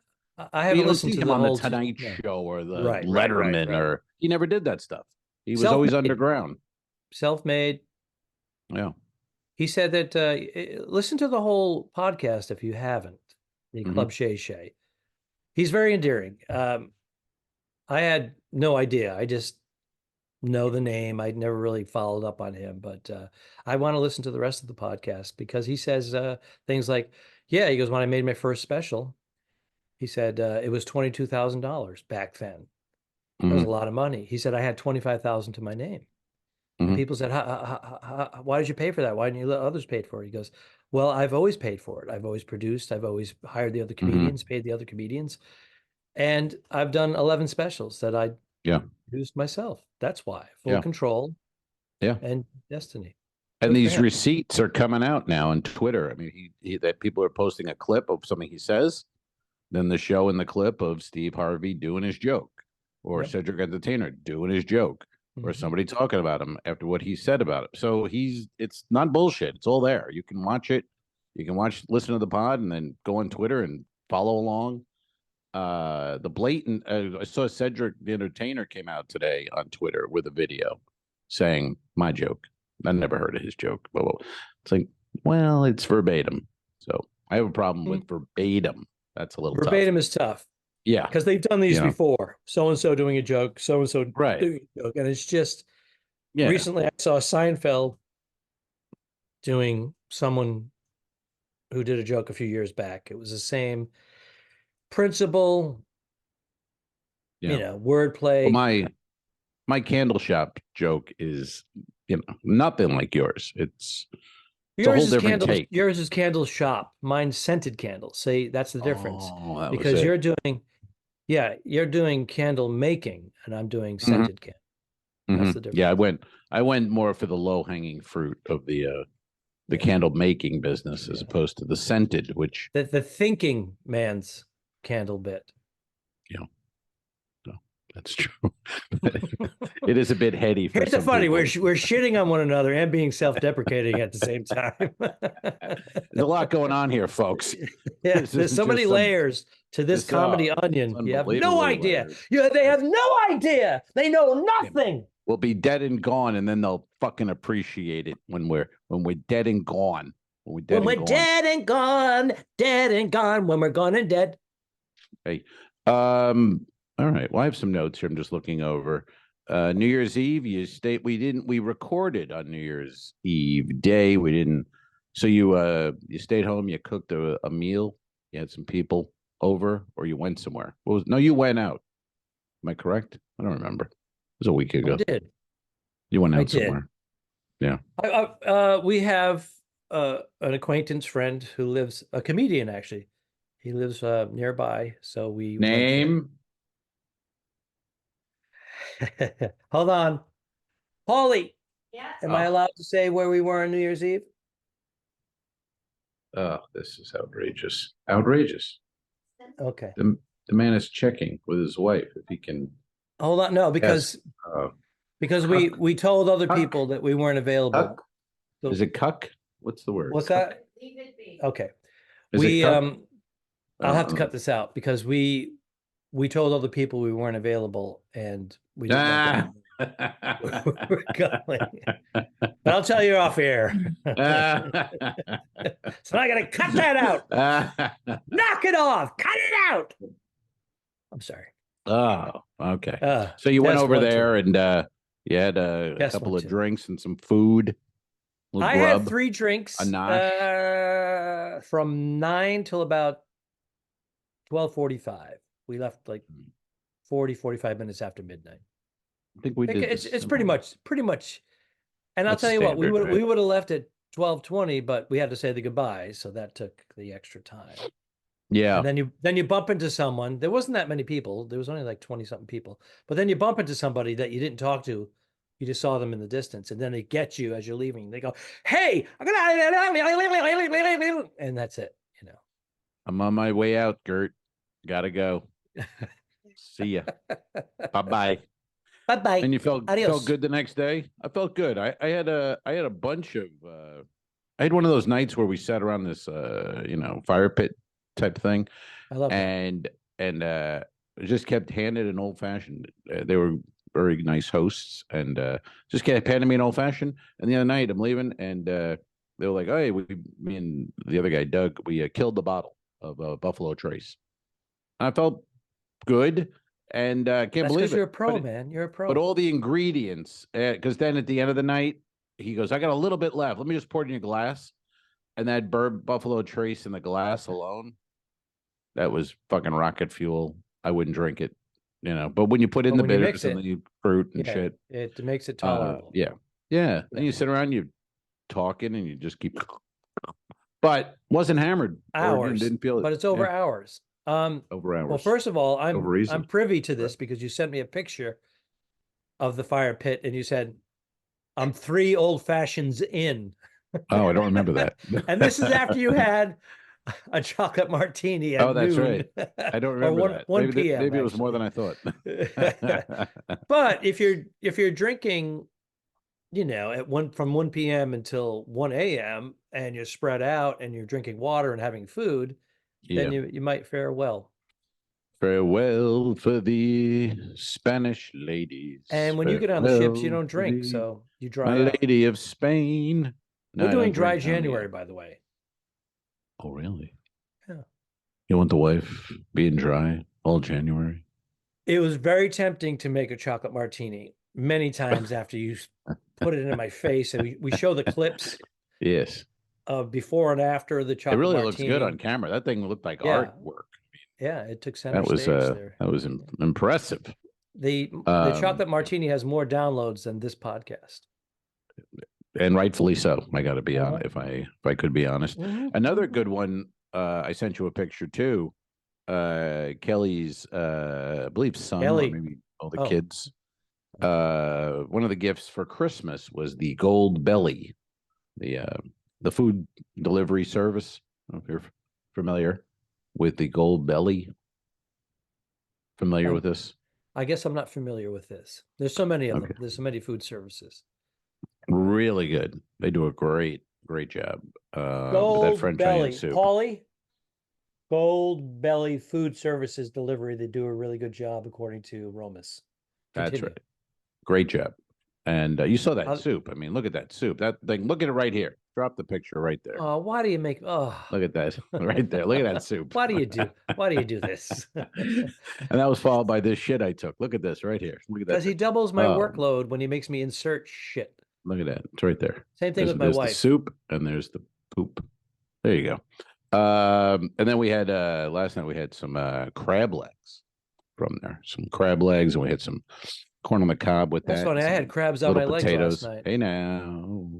Speaker 3: I haven't listened to the
Speaker 1: on
Speaker 3: whole
Speaker 1: the Tonight
Speaker 3: yeah.
Speaker 1: Show or the
Speaker 3: Right,
Speaker 1: Letterman,
Speaker 3: right.
Speaker 1: or he never did that stuff. He was always underground.
Speaker 3: Self-made.
Speaker 1: Yeah.
Speaker 3: He said that listen to the whole podcast if you haven't. The Club Shay Shay. He's very endearing. I had no idea. I just know the name. I'd never really followed up on him, but I want to listen to the rest of the podcast because he says things like, yeah, he goes, when I made my first special, he said it was $22,000 back then. That was a lot of money. He said, I had 25,000 to my name. And people said, why did you pay for that? Why didn't you let others pay for it? He goes, well, I've always paid for it. I've always produced. I've always hired the other comedians, paid the other comedians. And I've done 11 specials that I produced myself. That's why. Full control and destiny.
Speaker 1: And these receipts are coming out now on Twitter. I mean, that people are posting a clip of something he says, then the show in the clip of Steve Harvey doing his joke, or Cedric Entertainer doing his joke, or somebody talking about him after what he said about it. So it's not bullshit. It's all there. You can watch it. You can listen to the pod, and then go on Twitter and follow along. the blatant. I saw Cedric the Entertainer came out today on Twitter with a video saying my joke. I never heard of his joke, but it's like, well, it's verbatim. So I have a problem with verbatim. That's a little
Speaker 3: Verbatim
Speaker 1: tough.
Speaker 3: is tough.
Speaker 1: Yeah,
Speaker 3: because they've done these before. So and so doing a joke, so and so
Speaker 1: right.
Speaker 3: doing a joke, and it's just.
Speaker 1: Yeah.
Speaker 3: Recently, I saw Seinfeld doing someone who did a joke a few years back. It was the same principle, wordplay.
Speaker 1: Well, my candle shop joke is, nothing like yours. It's a whole different take.
Speaker 3: Yours is candle shop. Mine's scented candles. See, that's the difference.
Speaker 1: Oh, that was
Speaker 3: because
Speaker 1: it.
Speaker 3: you're doing candle making, and I'm doing scented candle. That's the difference.
Speaker 1: Yeah, I went more for the low hanging fruit of the candle making business as opposed to the scented, which
Speaker 3: the thinking man's candle bit.
Speaker 1: Yeah, no, that's true. It is a bit heady.
Speaker 3: Here's the funny: we're shitting on one another and being self-deprecating at the same time.
Speaker 1: There's a lot going on here, folks.
Speaker 3: Yeah, there's so many layers to this comedy onion. You have no idea. They have no idea. They know nothing.
Speaker 1: We'll be dead and gone, and then they'll fucking appreciate it when we're dead and gone. When we're dead and gone,
Speaker 3: when we're gone and dead.
Speaker 1: Hey, all right. Well, I have some notes here. I'm just looking over. New Year's Eve, we recorded on New Year's Eve day. We didn't. So you stayed home. You cooked a meal. You had some people over, or you went somewhere. No, you went out. Am I correct? I don't remember. It was a week ago.
Speaker 3: I did.
Speaker 1: You went out somewhere. Yeah.
Speaker 3: We have an acquaintance friend who lives, a comedian actually. He lives nearby, so we
Speaker 1: name.
Speaker 3: Hold on, Paulie.
Speaker 5: Yeah.
Speaker 3: Am I allowed to say where we were on New Year's Eve?
Speaker 1: Oh, this is outrageous! Outrageous.
Speaker 3: Okay.
Speaker 1: The man is checking with his wife if he can.
Speaker 3: Hold on, no, because we told other people that we weren't available.
Speaker 1: So, is it cuck? What's the word?
Speaker 3: What's
Speaker 1: cuck?
Speaker 3: that? Leave it be. Okay.
Speaker 1: I'll
Speaker 3: have to cut this out because we told other people we weren't available and we didn't want we're going. But I'll tell you off air. So I gotta cut that out. Knock it off. Cut it out. I'm sorry.
Speaker 1: Oh, okay. So you went over there and you had a couple of drinks and some food.
Speaker 3: I had 3 drinks from 9 till about 12:45. We left like 45 minutes after midnight.
Speaker 1: I think we did.
Speaker 3: It's pretty much. And I'll tell you what, we would have left at 12:20, but we had to say the goodbyes, so that took the extra time.
Speaker 1: Yeah.
Speaker 3: And then you bump into someone. There wasn't that many people. There was only like 20 something people. But then you bump into somebody that you didn't talk to. You just saw them in the distance, and then they get you as you're leaving. They go, "Hey, I'm gonna," and that's it.
Speaker 1: I'm on my way out, Gert. Gotta go. See ya. Bye-bye.
Speaker 3: Bye-bye.
Speaker 1: And you felt good the next day? I felt good. I had a bunch of I had one of those nights where we sat around this fire pit type thing.
Speaker 3: I love
Speaker 1: it. And just kept handed an old fashioned. They were very nice hosts and just kept handing me an old fashioned. And the other night I'm leaving and they were like, "Hey, me and the other guy, Doug, we killed the bottle of Buffalo Trace." And I felt good. And can't believe it.
Speaker 3: You're a pro, man. You're a pro.
Speaker 1: But all the ingredients, because then at the end of the night, he goes, "I got a little bit left. Let me just pour it in your glass." And that Buffalo Trace in the glass alone, that was fucking rocket fuel. I wouldn't drink it, But when you put in the bitters and the fruit and shit,
Speaker 3: it makes it tolerable.
Speaker 1: Yeah. And you sit around, you talking, and you just keep. But wasn't hammered.
Speaker 3: Hours.
Speaker 1: Didn't feel it.
Speaker 3: But it's over hours.
Speaker 1: Over hours.
Speaker 3: Well, first of all, I'm privy to this because you sent me a picture of the fire pit and you said, "I'm 3 old fashions in."
Speaker 1: Oh, I don't remember that.
Speaker 3: And this is after you had a chocolate martini at
Speaker 1: that's
Speaker 3: noon.
Speaker 1: Right. I don't remember that.
Speaker 3: 1 p.m.
Speaker 1: Maybe it was more than I thought.
Speaker 3: But if you're drinking, from 1 p.m. until 1 a.m. and you're spread out and you're drinking water and having food, then you might fare well.
Speaker 1: Farewell for the Spanish ladies.
Speaker 3: And when you get on the ships, you
Speaker 1: Farewell
Speaker 3: don't
Speaker 1: for
Speaker 3: drink,
Speaker 1: the-
Speaker 3: so you
Speaker 1: My
Speaker 3: dry out.
Speaker 1: lady of Spain. No,
Speaker 3: We're
Speaker 1: I don't
Speaker 3: doing dry
Speaker 1: drink on the,
Speaker 3: January, by the way.
Speaker 1: Oh, really?
Speaker 3: Yeah.
Speaker 1: You want the wife being dry all January?
Speaker 3: It was very tempting to make a chocolate martini many times after you put it in my face. And we show the clips
Speaker 1: Yes.
Speaker 3: of before and after the
Speaker 1: It
Speaker 3: chocolate
Speaker 1: really
Speaker 3: martini.
Speaker 1: looks good on camera. That thing looked like
Speaker 3: Yeah.
Speaker 1: artwork.
Speaker 3: Yeah, it took center
Speaker 1: That was
Speaker 3: stage there.
Speaker 1: impressive.
Speaker 3: The chocolate martini has more downloads than this podcast.
Speaker 1: And rightfully so. I got to be
Speaker 3: Uh-huh.
Speaker 1: honest. If I could be honest, another good one. I sent you a picture too. Kelly's, I believe, son,
Speaker 3: Kelly.
Speaker 1: or maybe all the
Speaker 3: Oh.
Speaker 1: kids. One of the gifts for Christmas was the Gold Belly, the food delivery service. I don't know if you're familiar with the Gold Belly. Familiar with this?
Speaker 3: I guess I'm not familiar with this. There's so many of
Speaker 1: Okay.
Speaker 3: them. There's so many food services.
Speaker 1: Really good. They do a great job. With that
Speaker 3: Gold
Speaker 1: French
Speaker 3: Belly.
Speaker 1: onion soup.
Speaker 3: Paulie? Gold Belly Food Services Delivery. They do a really good job, according to Romas.
Speaker 1: That's
Speaker 3: Continue.
Speaker 1: right. Great job. And you saw that
Speaker 3: How-
Speaker 1: soup. I mean, look at that soup. That thing. Look at it right here. Drop the picture right there.
Speaker 3: Oh, why do you make? Oh,
Speaker 1: Look at that right there. Look at that soup.
Speaker 3: why do you do? Why do you do this?
Speaker 1: And that was followed by this shit I took. Look at this right here. Look at that.
Speaker 3: Because he
Speaker 1: picture.
Speaker 3: doubles my
Speaker 1: Oh.
Speaker 3: workload when he makes me insert shit.
Speaker 1: Look at that. It's right there.
Speaker 3: Same thing
Speaker 1: There's,
Speaker 3: with my
Speaker 1: there's
Speaker 3: wife.
Speaker 1: the soup and there's the poop. There you go. And then we had last night we had some crab legs from there. Some crab legs, and we had some corn on the cob with
Speaker 3: That's
Speaker 1: that.
Speaker 3: funny. I
Speaker 1: some
Speaker 3: had crabs on my
Speaker 1: little
Speaker 3: legs
Speaker 1: potatoes.
Speaker 3: last night.
Speaker 1: Hey now.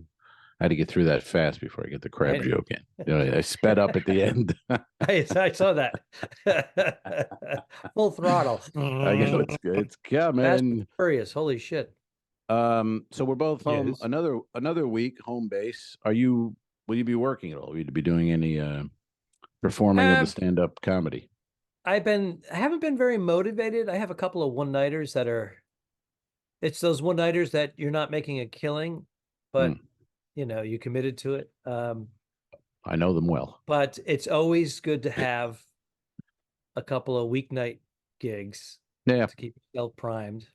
Speaker 1: I had to get through that fast before I get the crab
Speaker 3: Right.
Speaker 1: joke in. You know, I sped up at the end.
Speaker 3: I saw that. Full throttle.
Speaker 1: I go, it's
Speaker 3: Fast
Speaker 1: coming.
Speaker 3: and furious. Holy shit.
Speaker 1: So we're both home
Speaker 3: Yes.
Speaker 1: another week, home base. Will you be working at all? Will you be doing any performing of the stand-up comedy?
Speaker 3: I haven't been very motivated. I have a couple of one-nighters it's those one-nighters that you're not making a killing, but you committed to it.
Speaker 1: I know them well.
Speaker 3: But it's always good to have a couple of weeknight gigs
Speaker 1: Yeah.
Speaker 3: to keep yourself primed,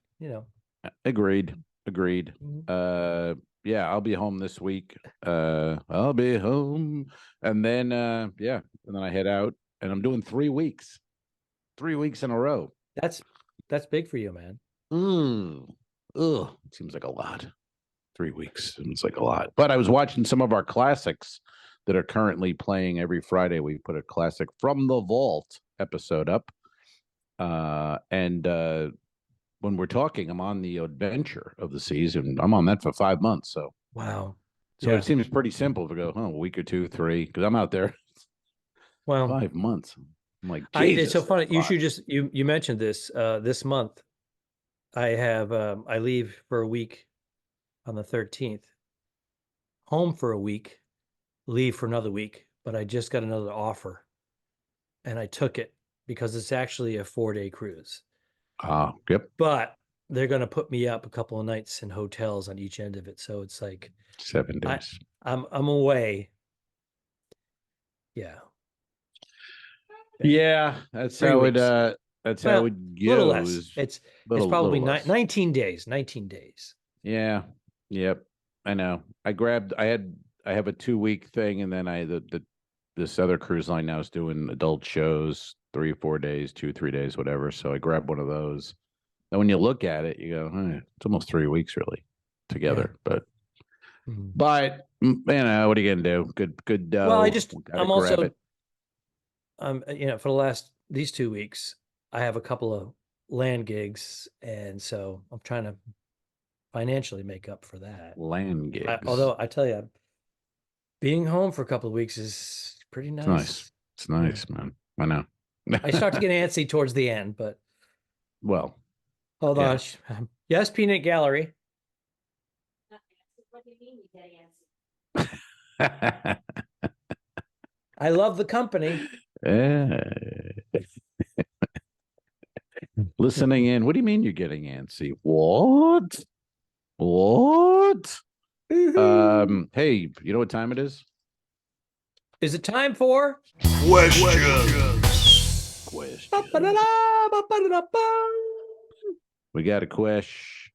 Speaker 1: Agreed. Yeah, I'll be home this week. I'll be home. And then and then I head out and I'm doing 3 weeks. 3 weeks in a row.
Speaker 3: That's big for you, man.
Speaker 1: Ugh, seems like a lot. 3 weeks seems like a lot. But I was watching some of our classics that are currently playing every Friday. We put a classic from the vault episode up. And when we're talking, I'm on the adventure of the season. I'm on that for 5 months. So
Speaker 3: Wow.
Speaker 1: So
Speaker 3: Yeah.
Speaker 1: it seems pretty simple to go, a week or 2, 3, because I'm out there
Speaker 3: Well,
Speaker 1: 5 months. I'm like,
Speaker 3: it's so
Speaker 1: Jesus,
Speaker 3: funny.
Speaker 1: that's
Speaker 3: You
Speaker 1: a
Speaker 3: should just you mentioned this this month. I have I leave for a week on the 13th. Home for a week, leave for another week, but I just got another offer and I took it because it's actually a 4-day cruise.
Speaker 1: Yep.
Speaker 3: But they're going to put me up a couple of nights in hotels on each end of it. So it's like
Speaker 1: 7 days.
Speaker 3: I'm away. Yeah.
Speaker 1: Yeah, that's
Speaker 3: 3
Speaker 1: how
Speaker 3: weeks.
Speaker 1: that's how it
Speaker 3: A little less.
Speaker 1: goes.
Speaker 3: It's
Speaker 1: Little
Speaker 3: probably
Speaker 1: less.
Speaker 3: 19 days. 19 days.
Speaker 1: Yeah. Yep. I know. I have a 2-week thing, and then this other cruise line now is doing adult shows 3 or 4 days, 2, 3 days, whatever. So I grabbed one of those. And when you look at it, you go, it's almost 3 weeks really together. But what are you gonna do? Good dough.
Speaker 3: Well,
Speaker 1: Gotta
Speaker 3: I'm
Speaker 1: grab
Speaker 3: also
Speaker 1: it.
Speaker 3: for these 2 weeks, I have a couple of land gigs, and so I'm trying to financially make up for that.
Speaker 1: Land gigs.
Speaker 3: Although I tell you, being home for a couple of weeks is pretty nice.
Speaker 1: It's nice, man. I know.
Speaker 3: I start to get antsy towards the end, but
Speaker 1: well,
Speaker 3: hold on. Yes, Peanut Gallery.
Speaker 5: What do you mean you get antsy?
Speaker 3: I love the company.
Speaker 1: Listening in. What do you mean you're getting antsy? What? Hey, you know what time it is?
Speaker 3: Is it time for
Speaker 4: Questions.
Speaker 1: Question.
Speaker 3: Ba-ba-da-da!
Speaker 1: We got a question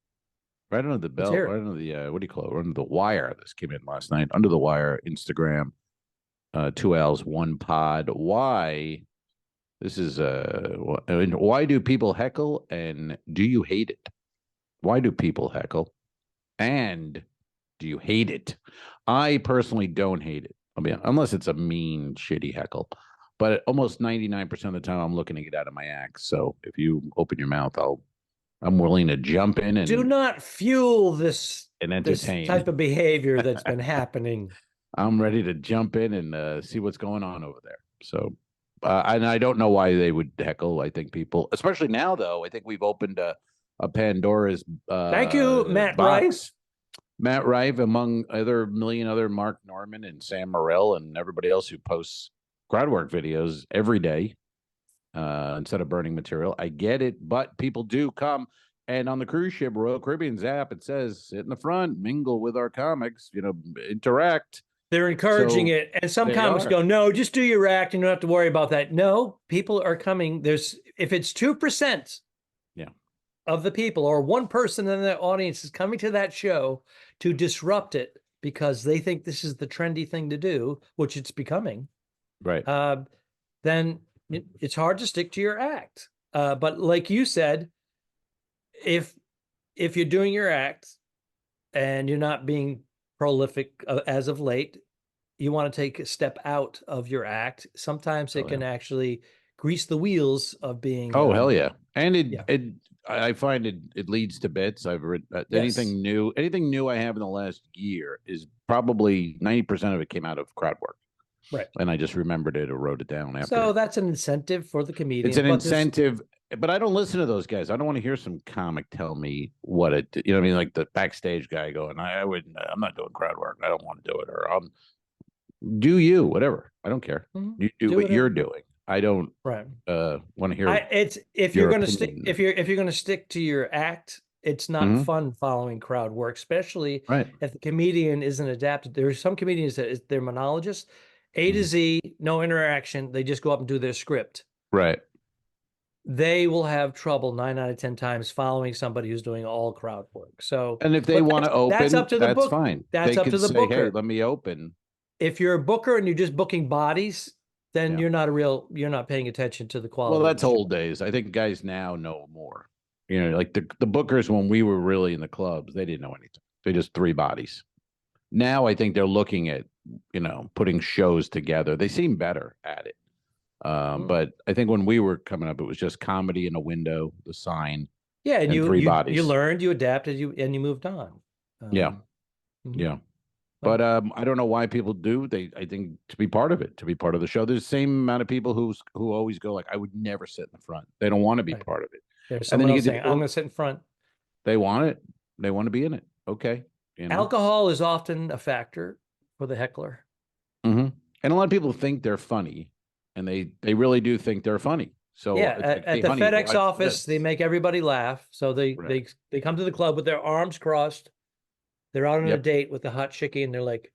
Speaker 1: right under the
Speaker 3: Let's
Speaker 1: belt,
Speaker 3: hear it.
Speaker 1: right under the what do you call it? Under the wire. This came in last night. Under the wire, Instagram, 2Ls, 1 pod. Why? This is why do people heckle and do you hate it? Why do people heckle? And do you hate it? I personally don't hate it. I mean, unless it's a mean, shitty heckle. But almost 99% of the time, I'm looking to get out of my act. So if you open your mouth, I'm willing to jump in
Speaker 3: Do
Speaker 1: and
Speaker 3: not fuel this
Speaker 1: entertain.
Speaker 3: type of behavior that's been happening.
Speaker 1: I'm ready to jump in and see what's going on over there. So, and I don't know why they would heckle. I think people, especially now, though, I think we've opened a Pandora's.
Speaker 3: Thank you, Matt
Speaker 1: box.
Speaker 3: Rice.
Speaker 1: Matt Rife, among other million other Mark Norman and Sam Morrell and everybody else who posts crowd work videos every day instead of burning material. I get it, but people do come. And on the cruise ship Royal Caribbean's app, it says sit in the front, mingle with our comics, interact.
Speaker 3: They're encouraging
Speaker 1: So
Speaker 3: it. And some
Speaker 1: they
Speaker 3: comics
Speaker 1: are.
Speaker 3: go, no, just do your act. You don't have to worry about that. No, people are coming. If it's 2% of the people or one person in the audience is coming to that show to disrupt it because they think this is the trendy thing to do, which it's becoming,
Speaker 1: Right.
Speaker 3: then it's hard to stick to your act. But like you said, if you're doing your act and you're not being prolific as of late, you want to take a step out of your act. Sometimes it can actually grease the wheels of being.
Speaker 1: Oh, hell yeah. And I find it leads to bits. I've read anything new I have in the last year is probably 90% of it came out of crowd work.
Speaker 3: Right.
Speaker 1: And I just remembered it or wrote it down after.
Speaker 3: So that's an incentive for the comedian.
Speaker 1: It's an incentive, but I don't listen to those guys. I don't want to hear some comic tell me what it, what I mean? Like the backstage guy going, I'm not doing crowd work. I don't want to do it. Or do you, whatever. I don't care.
Speaker 3: Mm-hmm.
Speaker 1: You do what you're doing. I don't want to hear.
Speaker 3: If you're going to stick, if you're going to stick to your act, it's not fun following crowd work, especially if the comedian isn't adapted. There are some comedians that they're monologists, A to Z, no interaction. They just go up and do their script.
Speaker 1: Right.
Speaker 3: They will have trouble 9 out of 10 times following somebody who's doing all crowd work. So,
Speaker 1: and if they want to open, that's up to the book. Fine.
Speaker 3: That's up to the booker.
Speaker 1: Hey, let me open.
Speaker 3: If you're a booker and you're just booking bodies, then you're not paying attention to the quality.
Speaker 1: Well, that's old days. I think guys now know more. Like the bookers when we were really in the clubs, they didn't know anything. They just 3 bodies. Now I think they're looking at, putting shows together. They seem better at it. But I think when we were coming up, it was just comedy in a window, the sign.
Speaker 3: Yeah, and
Speaker 1: 3 bodies.
Speaker 3: You learned, you adapted, and you moved on.
Speaker 1: Yeah. But I don't know why people do. I think to be part of it, to be part of the show. There's the same amount of people who always go like, I would never sit in the front. They don't want to be part of it.
Speaker 3: There's someone else saying, I'm going to sit in front.
Speaker 1: They want it. They want to be in it. Okay.
Speaker 3: Alcohol is often a factor for the heckler.
Speaker 1: And a lot of people think they're funny, and they really do think they're funny. So
Speaker 3: at the FedEx office, they make everybody laugh. So they come to the club with their arms crossed. They're out on a date with the hot chickie, and they're like,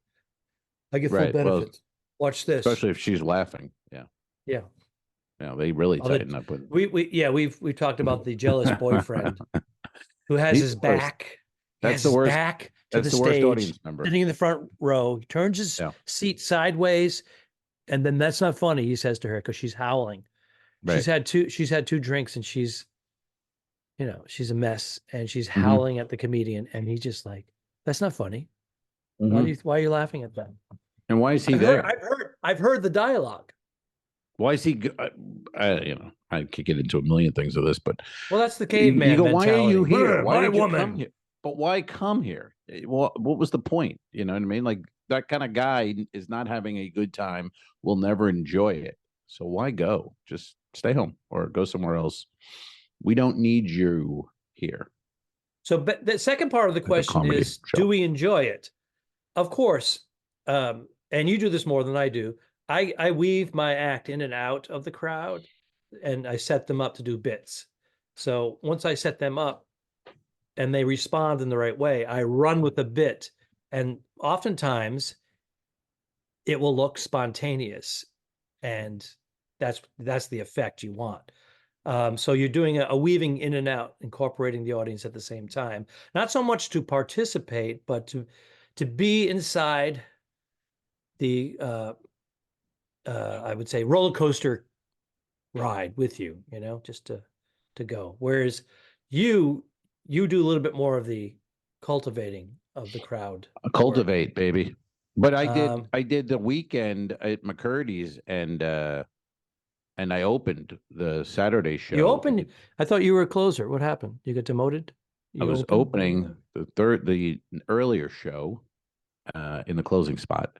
Speaker 3: I get full benefits. Watch this.
Speaker 1: Especially if she's laughing. Yeah.
Speaker 3: Yeah.
Speaker 1: Yeah, they really tighten up with
Speaker 3: we've talked about the jealous boyfriend who has his back.
Speaker 1: That's the worst.
Speaker 3: Back to
Speaker 1: that's
Speaker 3: the
Speaker 1: worst
Speaker 3: stage,
Speaker 1: audience member.
Speaker 3: sitting in the front row. He turns his seat sideways, and then that's not funny, he says to her, because she's howling. Right. She's had two drinks, and she's a mess, and she's howling at the comedian, and he's just like, that's not funny. Why are you laughing at that?
Speaker 1: And why is he there?
Speaker 3: I've heard the dialogue.
Speaker 1: Why is he? I could get into a million things of this, but
Speaker 3: that's the caveman. You go,
Speaker 1: why are you here? Why did you
Speaker 3: woman
Speaker 1: come here? But why come here? What was the point? You know what I mean? Like that kind of guy is not having a good time. Will never enjoy it. So why go? Just stay home or go somewhere else. We don't need you here.
Speaker 3: So, but the second part of the question is, do we enjoy it? Of course. And you do this more than I do. I weave my act in and out of the crowd, and I set them up to do bits. So once I set them up and they respond in the right way, I run with the bit. And oftentimes it will look spontaneous, and that's the effect you want. So you're doing a weaving in and out, incorporating the audience at the same time. Not so much to participate, but to be inside the I would say roller coaster ride with you, just to go. Whereas you do a little bit more of the cultivating of the crowd work.
Speaker 1: Cultivate, baby. But I
Speaker 3: Um,
Speaker 1: did the weekend at McCurdy's and I opened the Saturday show.
Speaker 3: You opened. I thought you were a closer. What happened? You got demoted?
Speaker 1: I was opening the earlier show in the closing spot.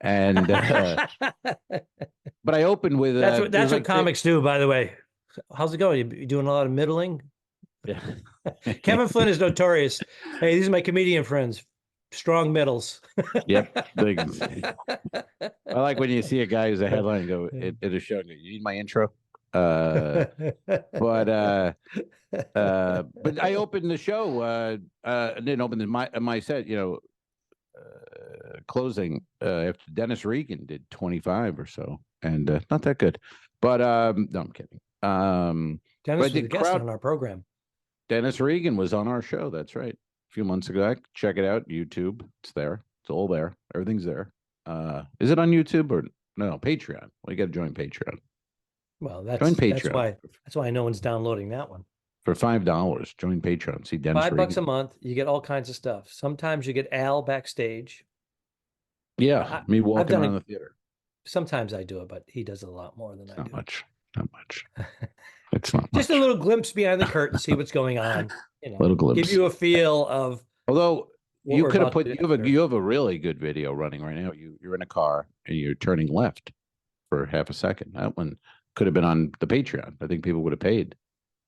Speaker 1: And but I opened with
Speaker 3: that's what comics do, by the way. How's it going? You doing a lot of middling?
Speaker 1: Yeah.
Speaker 3: Kevin Flynn is notorious. Hey, these are my comedian friends. Strong middles.
Speaker 1: Yep. I like when you see a guy who's a headline and go it is showing you need my intro. But I opened the show and then opened my set, closing after Dennis Regan did 25 or so, and not that good. But no, I'm kidding.
Speaker 3: Dennis was a guest on our program.
Speaker 1: Dennis Regan was on our show. That's right. A few months ago. Check it out. YouTube. It's there. It's all there. Everything's there. Is it on YouTube or no? Patreon. Well, you got to join Patreon.
Speaker 3: Well, that's
Speaker 1: Patreon.
Speaker 3: That's why no one's downloading that one.
Speaker 1: For $5, join Patreon. See Dennis
Speaker 3: $5
Speaker 1: Regan.
Speaker 3: a month. You get all kinds of stuff. Sometimes you get Al backstage.
Speaker 1: Yeah, me walking around the theater.
Speaker 3: Sometimes I do it, but he does it a lot more than I do.
Speaker 1: Not much. It's not
Speaker 3: just
Speaker 1: much.
Speaker 3: a little glimpse behind the curtain, see what's going on.
Speaker 1: Little glimpse.
Speaker 3: Give you a feel of.
Speaker 1: Although you could have put you have a really good video running right now. You're in a car and you're turning left for half a second. That one could have been on the Patreon. I think people would have paid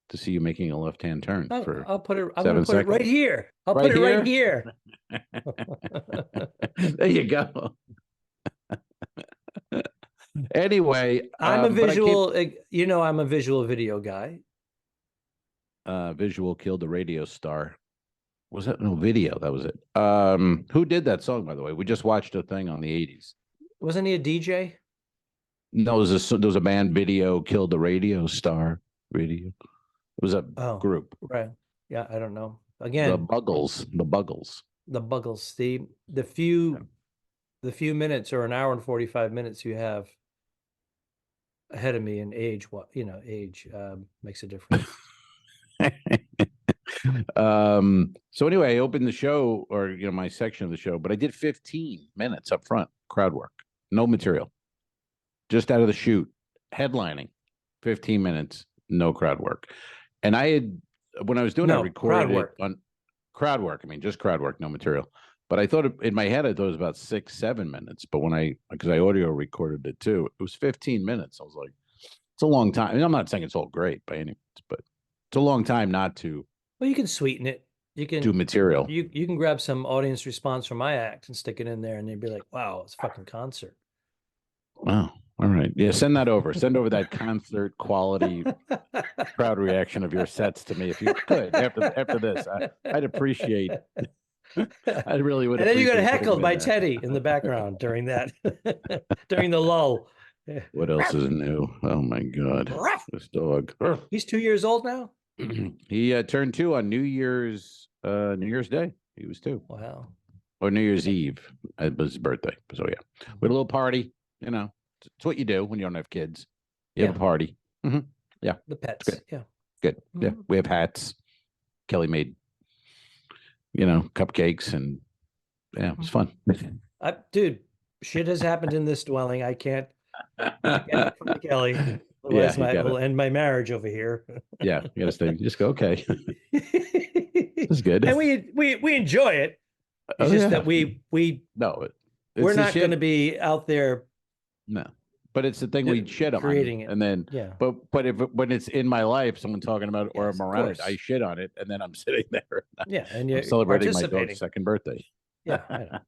Speaker 1: to see you making a left-hand turn.
Speaker 3: I'll put it. I'm
Speaker 1: going
Speaker 3: to put it right here. I'll put it right here.
Speaker 1: There you go. Anyway,
Speaker 3: I'm a visual. I'm a visual video guy.
Speaker 1: Visual killed the radio star. Was that no video? That was it. Who did that song, by the way? We just watched a thing on the 80s.
Speaker 3: Wasn't he a DJ?
Speaker 1: No, there was a band. Video killed the radio star. Radio. It was a group.
Speaker 3: Right. Yeah, I don't know. Again,
Speaker 1: the Buggles.
Speaker 3: The few minutes or an hour and 45 minutes you have ahead of me in age, makes a difference.
Speaker 1: So anyway, I opened the show, or my section of the show, but I did 15 minutes up front, crowd work, no material, just out of the chute, headlining, 15 minutes, no crowd work. And I had, when I was doing it, I recorded it on crowd work. I mean, just crowd work, no material. But I thought in my head, I thought it was about 6-7 minutes. But because I audio recorded it too, it was 15 minutes. I was like, it's a long time. I mean, I'm not saying it's all great by any means, but it's a long time not to.
Speaker 3: Well, you can sweeten it. You can
Speaker 1: do material.
Speaker 3: You can grab some audience response from my act and stick it in there, and they'd be like, "Wow, it's a fucking concert."
Speaker 1: Wow. All right. Yeah, send that over. Send over that concert quality crowd reaction of your sets to me if you could after this. I'd appreciate. I really would.
Speaker 3: And then you got heckled by Teddy in the background during that, during the lull.
Speaker 1: What else is new? Oh my God, this dog.
Speaker 3: He's 2 years old now.
Speaker 1: He turned 2 on New Year's Day. He was 2.
Speaker 3: Wow.
Speaker 1: Or New Year's Eve. It was his birthday. So yeah, we had a little party. It's what you do when you don't have kids. You have a party. Mm-hmm. Yeah.
Speaker 3: The pets.
Speaker 1: Good.
Speaker 3: Yeah.
Speaker 1: Good. Mm-hmm. Yeah. We have hats. Kelly made, cupcakes, and yeah, it was fun.
Speaker 3: Dude, shit has happened in this dwelling. I can't Kelly. Otherwise, will end my marriage over here.
Speaker 1: Yeah, you gotta stay. Just go. Okay, it's good,
Speaker 3: and we enjoy it. It's just that we're not going to be out there.
Speaker 1: No, but it's the thing we shit on
Speaker 3: creating it,
Speaker 1: and then But when it's in my life, someone talking about it or I'm around it, I shit on it, and then I'm sitting there.
Speaker 3: And you're
Speaker 1: celebrating my dog's 2nd birthday.
Speaker 3: Yeah,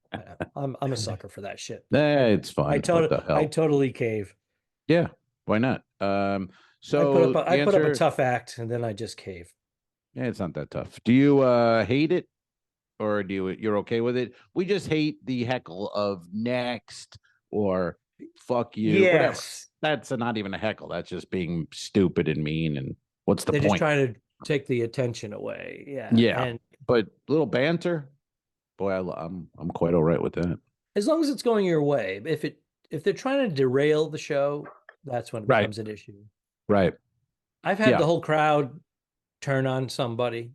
Speaker 3: I'm a sucker for that shit.
Speaker 1: It's fine.
Speaker 3: I totally cave.
Speaker 1: Yeah, why not?
Speaker 3: So I put up a tough act, and then I just cave.
Speaker 1: Yeah, it's not that tough. Do you hate it, or you're okay with it? We just hate the heckle of next or fuck you.
Speaker 3: Yes,
Speaker 1: whatever. That's not even a heckle. That's just being stupid and mean, and What's the
Speaker 3: They're
Speaker 1: point?
Speaker 3: just trying to take the attention away. Yeah.
Speaker 1: Yeah.
Speaker 3: And
Speaker 1: But little banter, boy, I'm quite all right with that.
Speaker 3: as long as it's going your way, if they're trying to derail the show, that's when it
Speaker 1: Right.
Speaker 3: becomes an issue.
Speaker 1: Right.
Speaker 3: I've had
Speaker 1: Yeah.
Speaker 3: the whole crowd turn on somebody,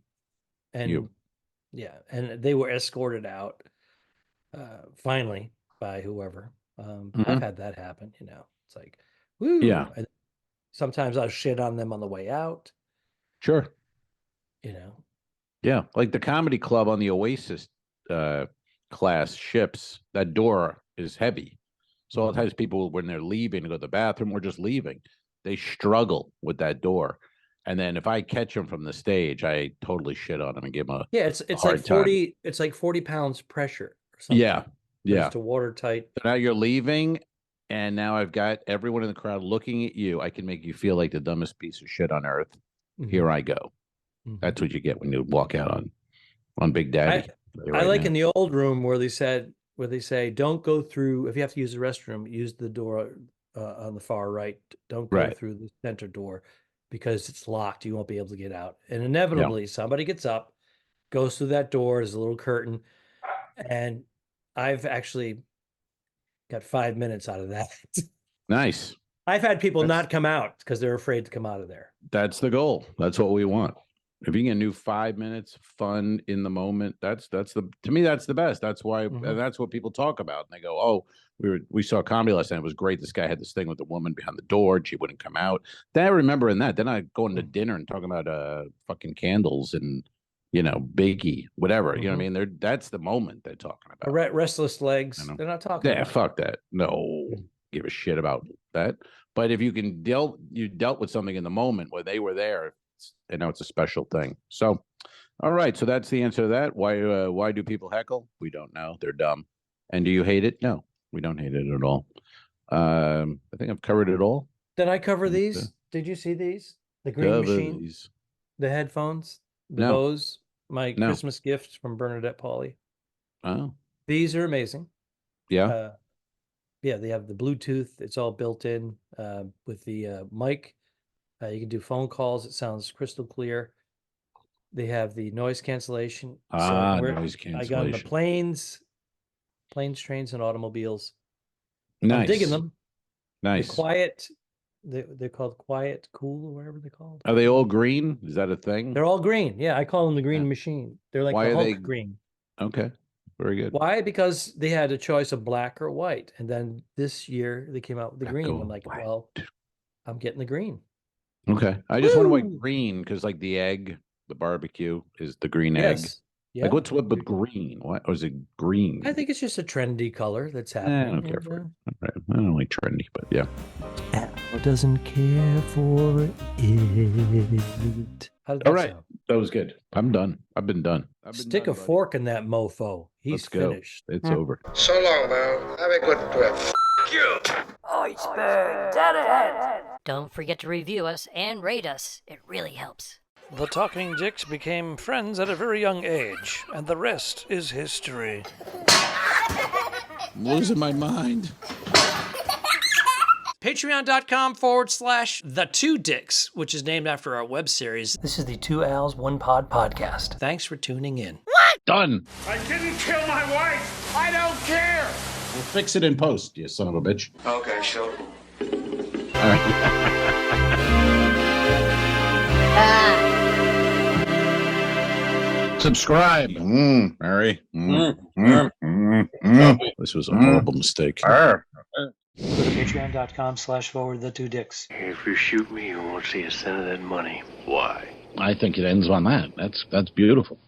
Speaker 3: and
Speaker 1: You.
Speaker 3: yeah, and they were escorted out finally by whoever. I've had that happen. It's like, woo.
Speaker 1: Yeah.
Speaker 3: And sometimes I'll shit on them on the way out.
Speaker 1: Sure.
Speaker 3: Yeah.
Speaker 1: Like the comedy club on the Oasis class ships, that door is heavy. So a lot of times people, when they're leaving to go to the bathroom or just leaving, they struggle with that door. And then if I catch them from the stage, I totally shit on them and give them a
Speaker 3: Yeah, it's
Speaker 1: hard
Speaker 3: like 40. It's like 40 pounds pressure or something.
Speaker 1: Yeah. Yeah.
Speaker 3: It's watertight.
Speaker 1: So now you're leaving, and now I've got everyone in the crowd looking at you. I can make you feel like the dumbest piece of shit on earth. Here I go. That's what you get when you walk out on Big Daddy.
Speaker 3: I like in the old room where they say, don't go through, if you have to use the restroom, use the door on the far right. Don't go through the center door because it's locked. You won't be able to get out. And inevitably somebody gets up, goes through that door. There's a little curtain. And I've actually got 5 minutes out of that.
Speaker 1: Nice.
Speaker 3: I've had people not come out because they're afraid to come out of there.
Speaker 1: That's the goal. That's what we want. If you can get a new 5 minutes fun in the moment, to me, that's the best. That's why, and that's what people talk about. And they go, oh, we saw a comedy last night. It was great. This guy had this thing with the woman behind the door and she wouldn't come out. Then I remember in that, then I going to dinner and talking about fucking candles and, Biggie, whatever, you know what I mean? That's the moment they're talking about.
Speaker 3: Restless legs. They're not talking about
Speaker 1: fuck that. No, give a shit about that. But if you dealt with something in the moment where they were there, it's a special thing. So, all right. So that's the answer to that. Why do people heckle? We don't know. They're dumb. And do you hate it? No, we don't hate it at all. I think I've covered it all.
Speaker 3: Did I cover these? Did you see these? The green machine, the headphones, the Bose, my Christmas gift from Bernadette Pauly.
Speaker 1: Oh,
Speaker 3: these are amazing.
Speaker 1: Yeah.
Speaker 3: Yeah, they have the Bluetooth. It's all built in with the mic. You can do phone calls. It sounds crystal clear. They have the noise cancellation.
Speaker 1: Noise cancellation.
Speaker 3: I got on the planes, trains, and automobiles.
Speaker 1: Nice.
Speaker 3: I'm digging them.
Speaker 1: Nice.
Speaker 3: The quiet. They're called Quiet Cool or whatever they're called.
Speaker 1: Are they all green? Is that a thing?
Speaker 3: They're all green. Yeah, I call them the green machine. They're like the Hulk green.
Speaker 1: Okay. Very good.
Speaker 3: Why? Because they had a choice of black or white. And then this year they came out with the green. I'm like, well, I'm getting the green.
Speaker 1: Okay. I just wonder why green, because like the egg, the barbecue is the green egg.
Speaker 3: Yeah.
Speaker 1: Like what's with green? What, or is it green?
Speaker 3: I think it's just a trendy color that's happening.
Speaker 1: I don't care for it. Right. I don't like trendy, but yeah.
Speaker 3: Al doesn't care for it.
Speaker 1: All right. Sound? That was good. I'm done. I've been done.
Speaker 3: Stick a fork in that mofo. He's finished.
Speaker 1: It's over.
Speaker 6: So long, man. Have a good trip. F*** you.
Speaker 7: Iceberg dead ahead. Don't forget to review us and rate us. It really helps.
Speaker 8: The Talking Dicks became friends at a very young age, and the rest is history.
Speaker 1: I'm losing my mind.
Speaker 3: Patreon.com/The2Dicks, which is named after our web series. This is the Two Als, One Pod podcast. Thanks for tuning in.
Speaker 7: What?
Speaker 1: Done.
Speaker 6: I didn't kill my wife. I don't care.
Speaker 1: We'll fix it in post, you son of a bitch.
Speaker 6: Okay, sure.
Speaker 1: All right. Subscribe. Mary. This was a horrible mistake.
Speaker 3: Go to patreon.com/The2Dicks.
Speaker 9: If you shoot me, you won't see a cent of that money. Why?
Speaker 1: I think it ends on that. That's beautiful.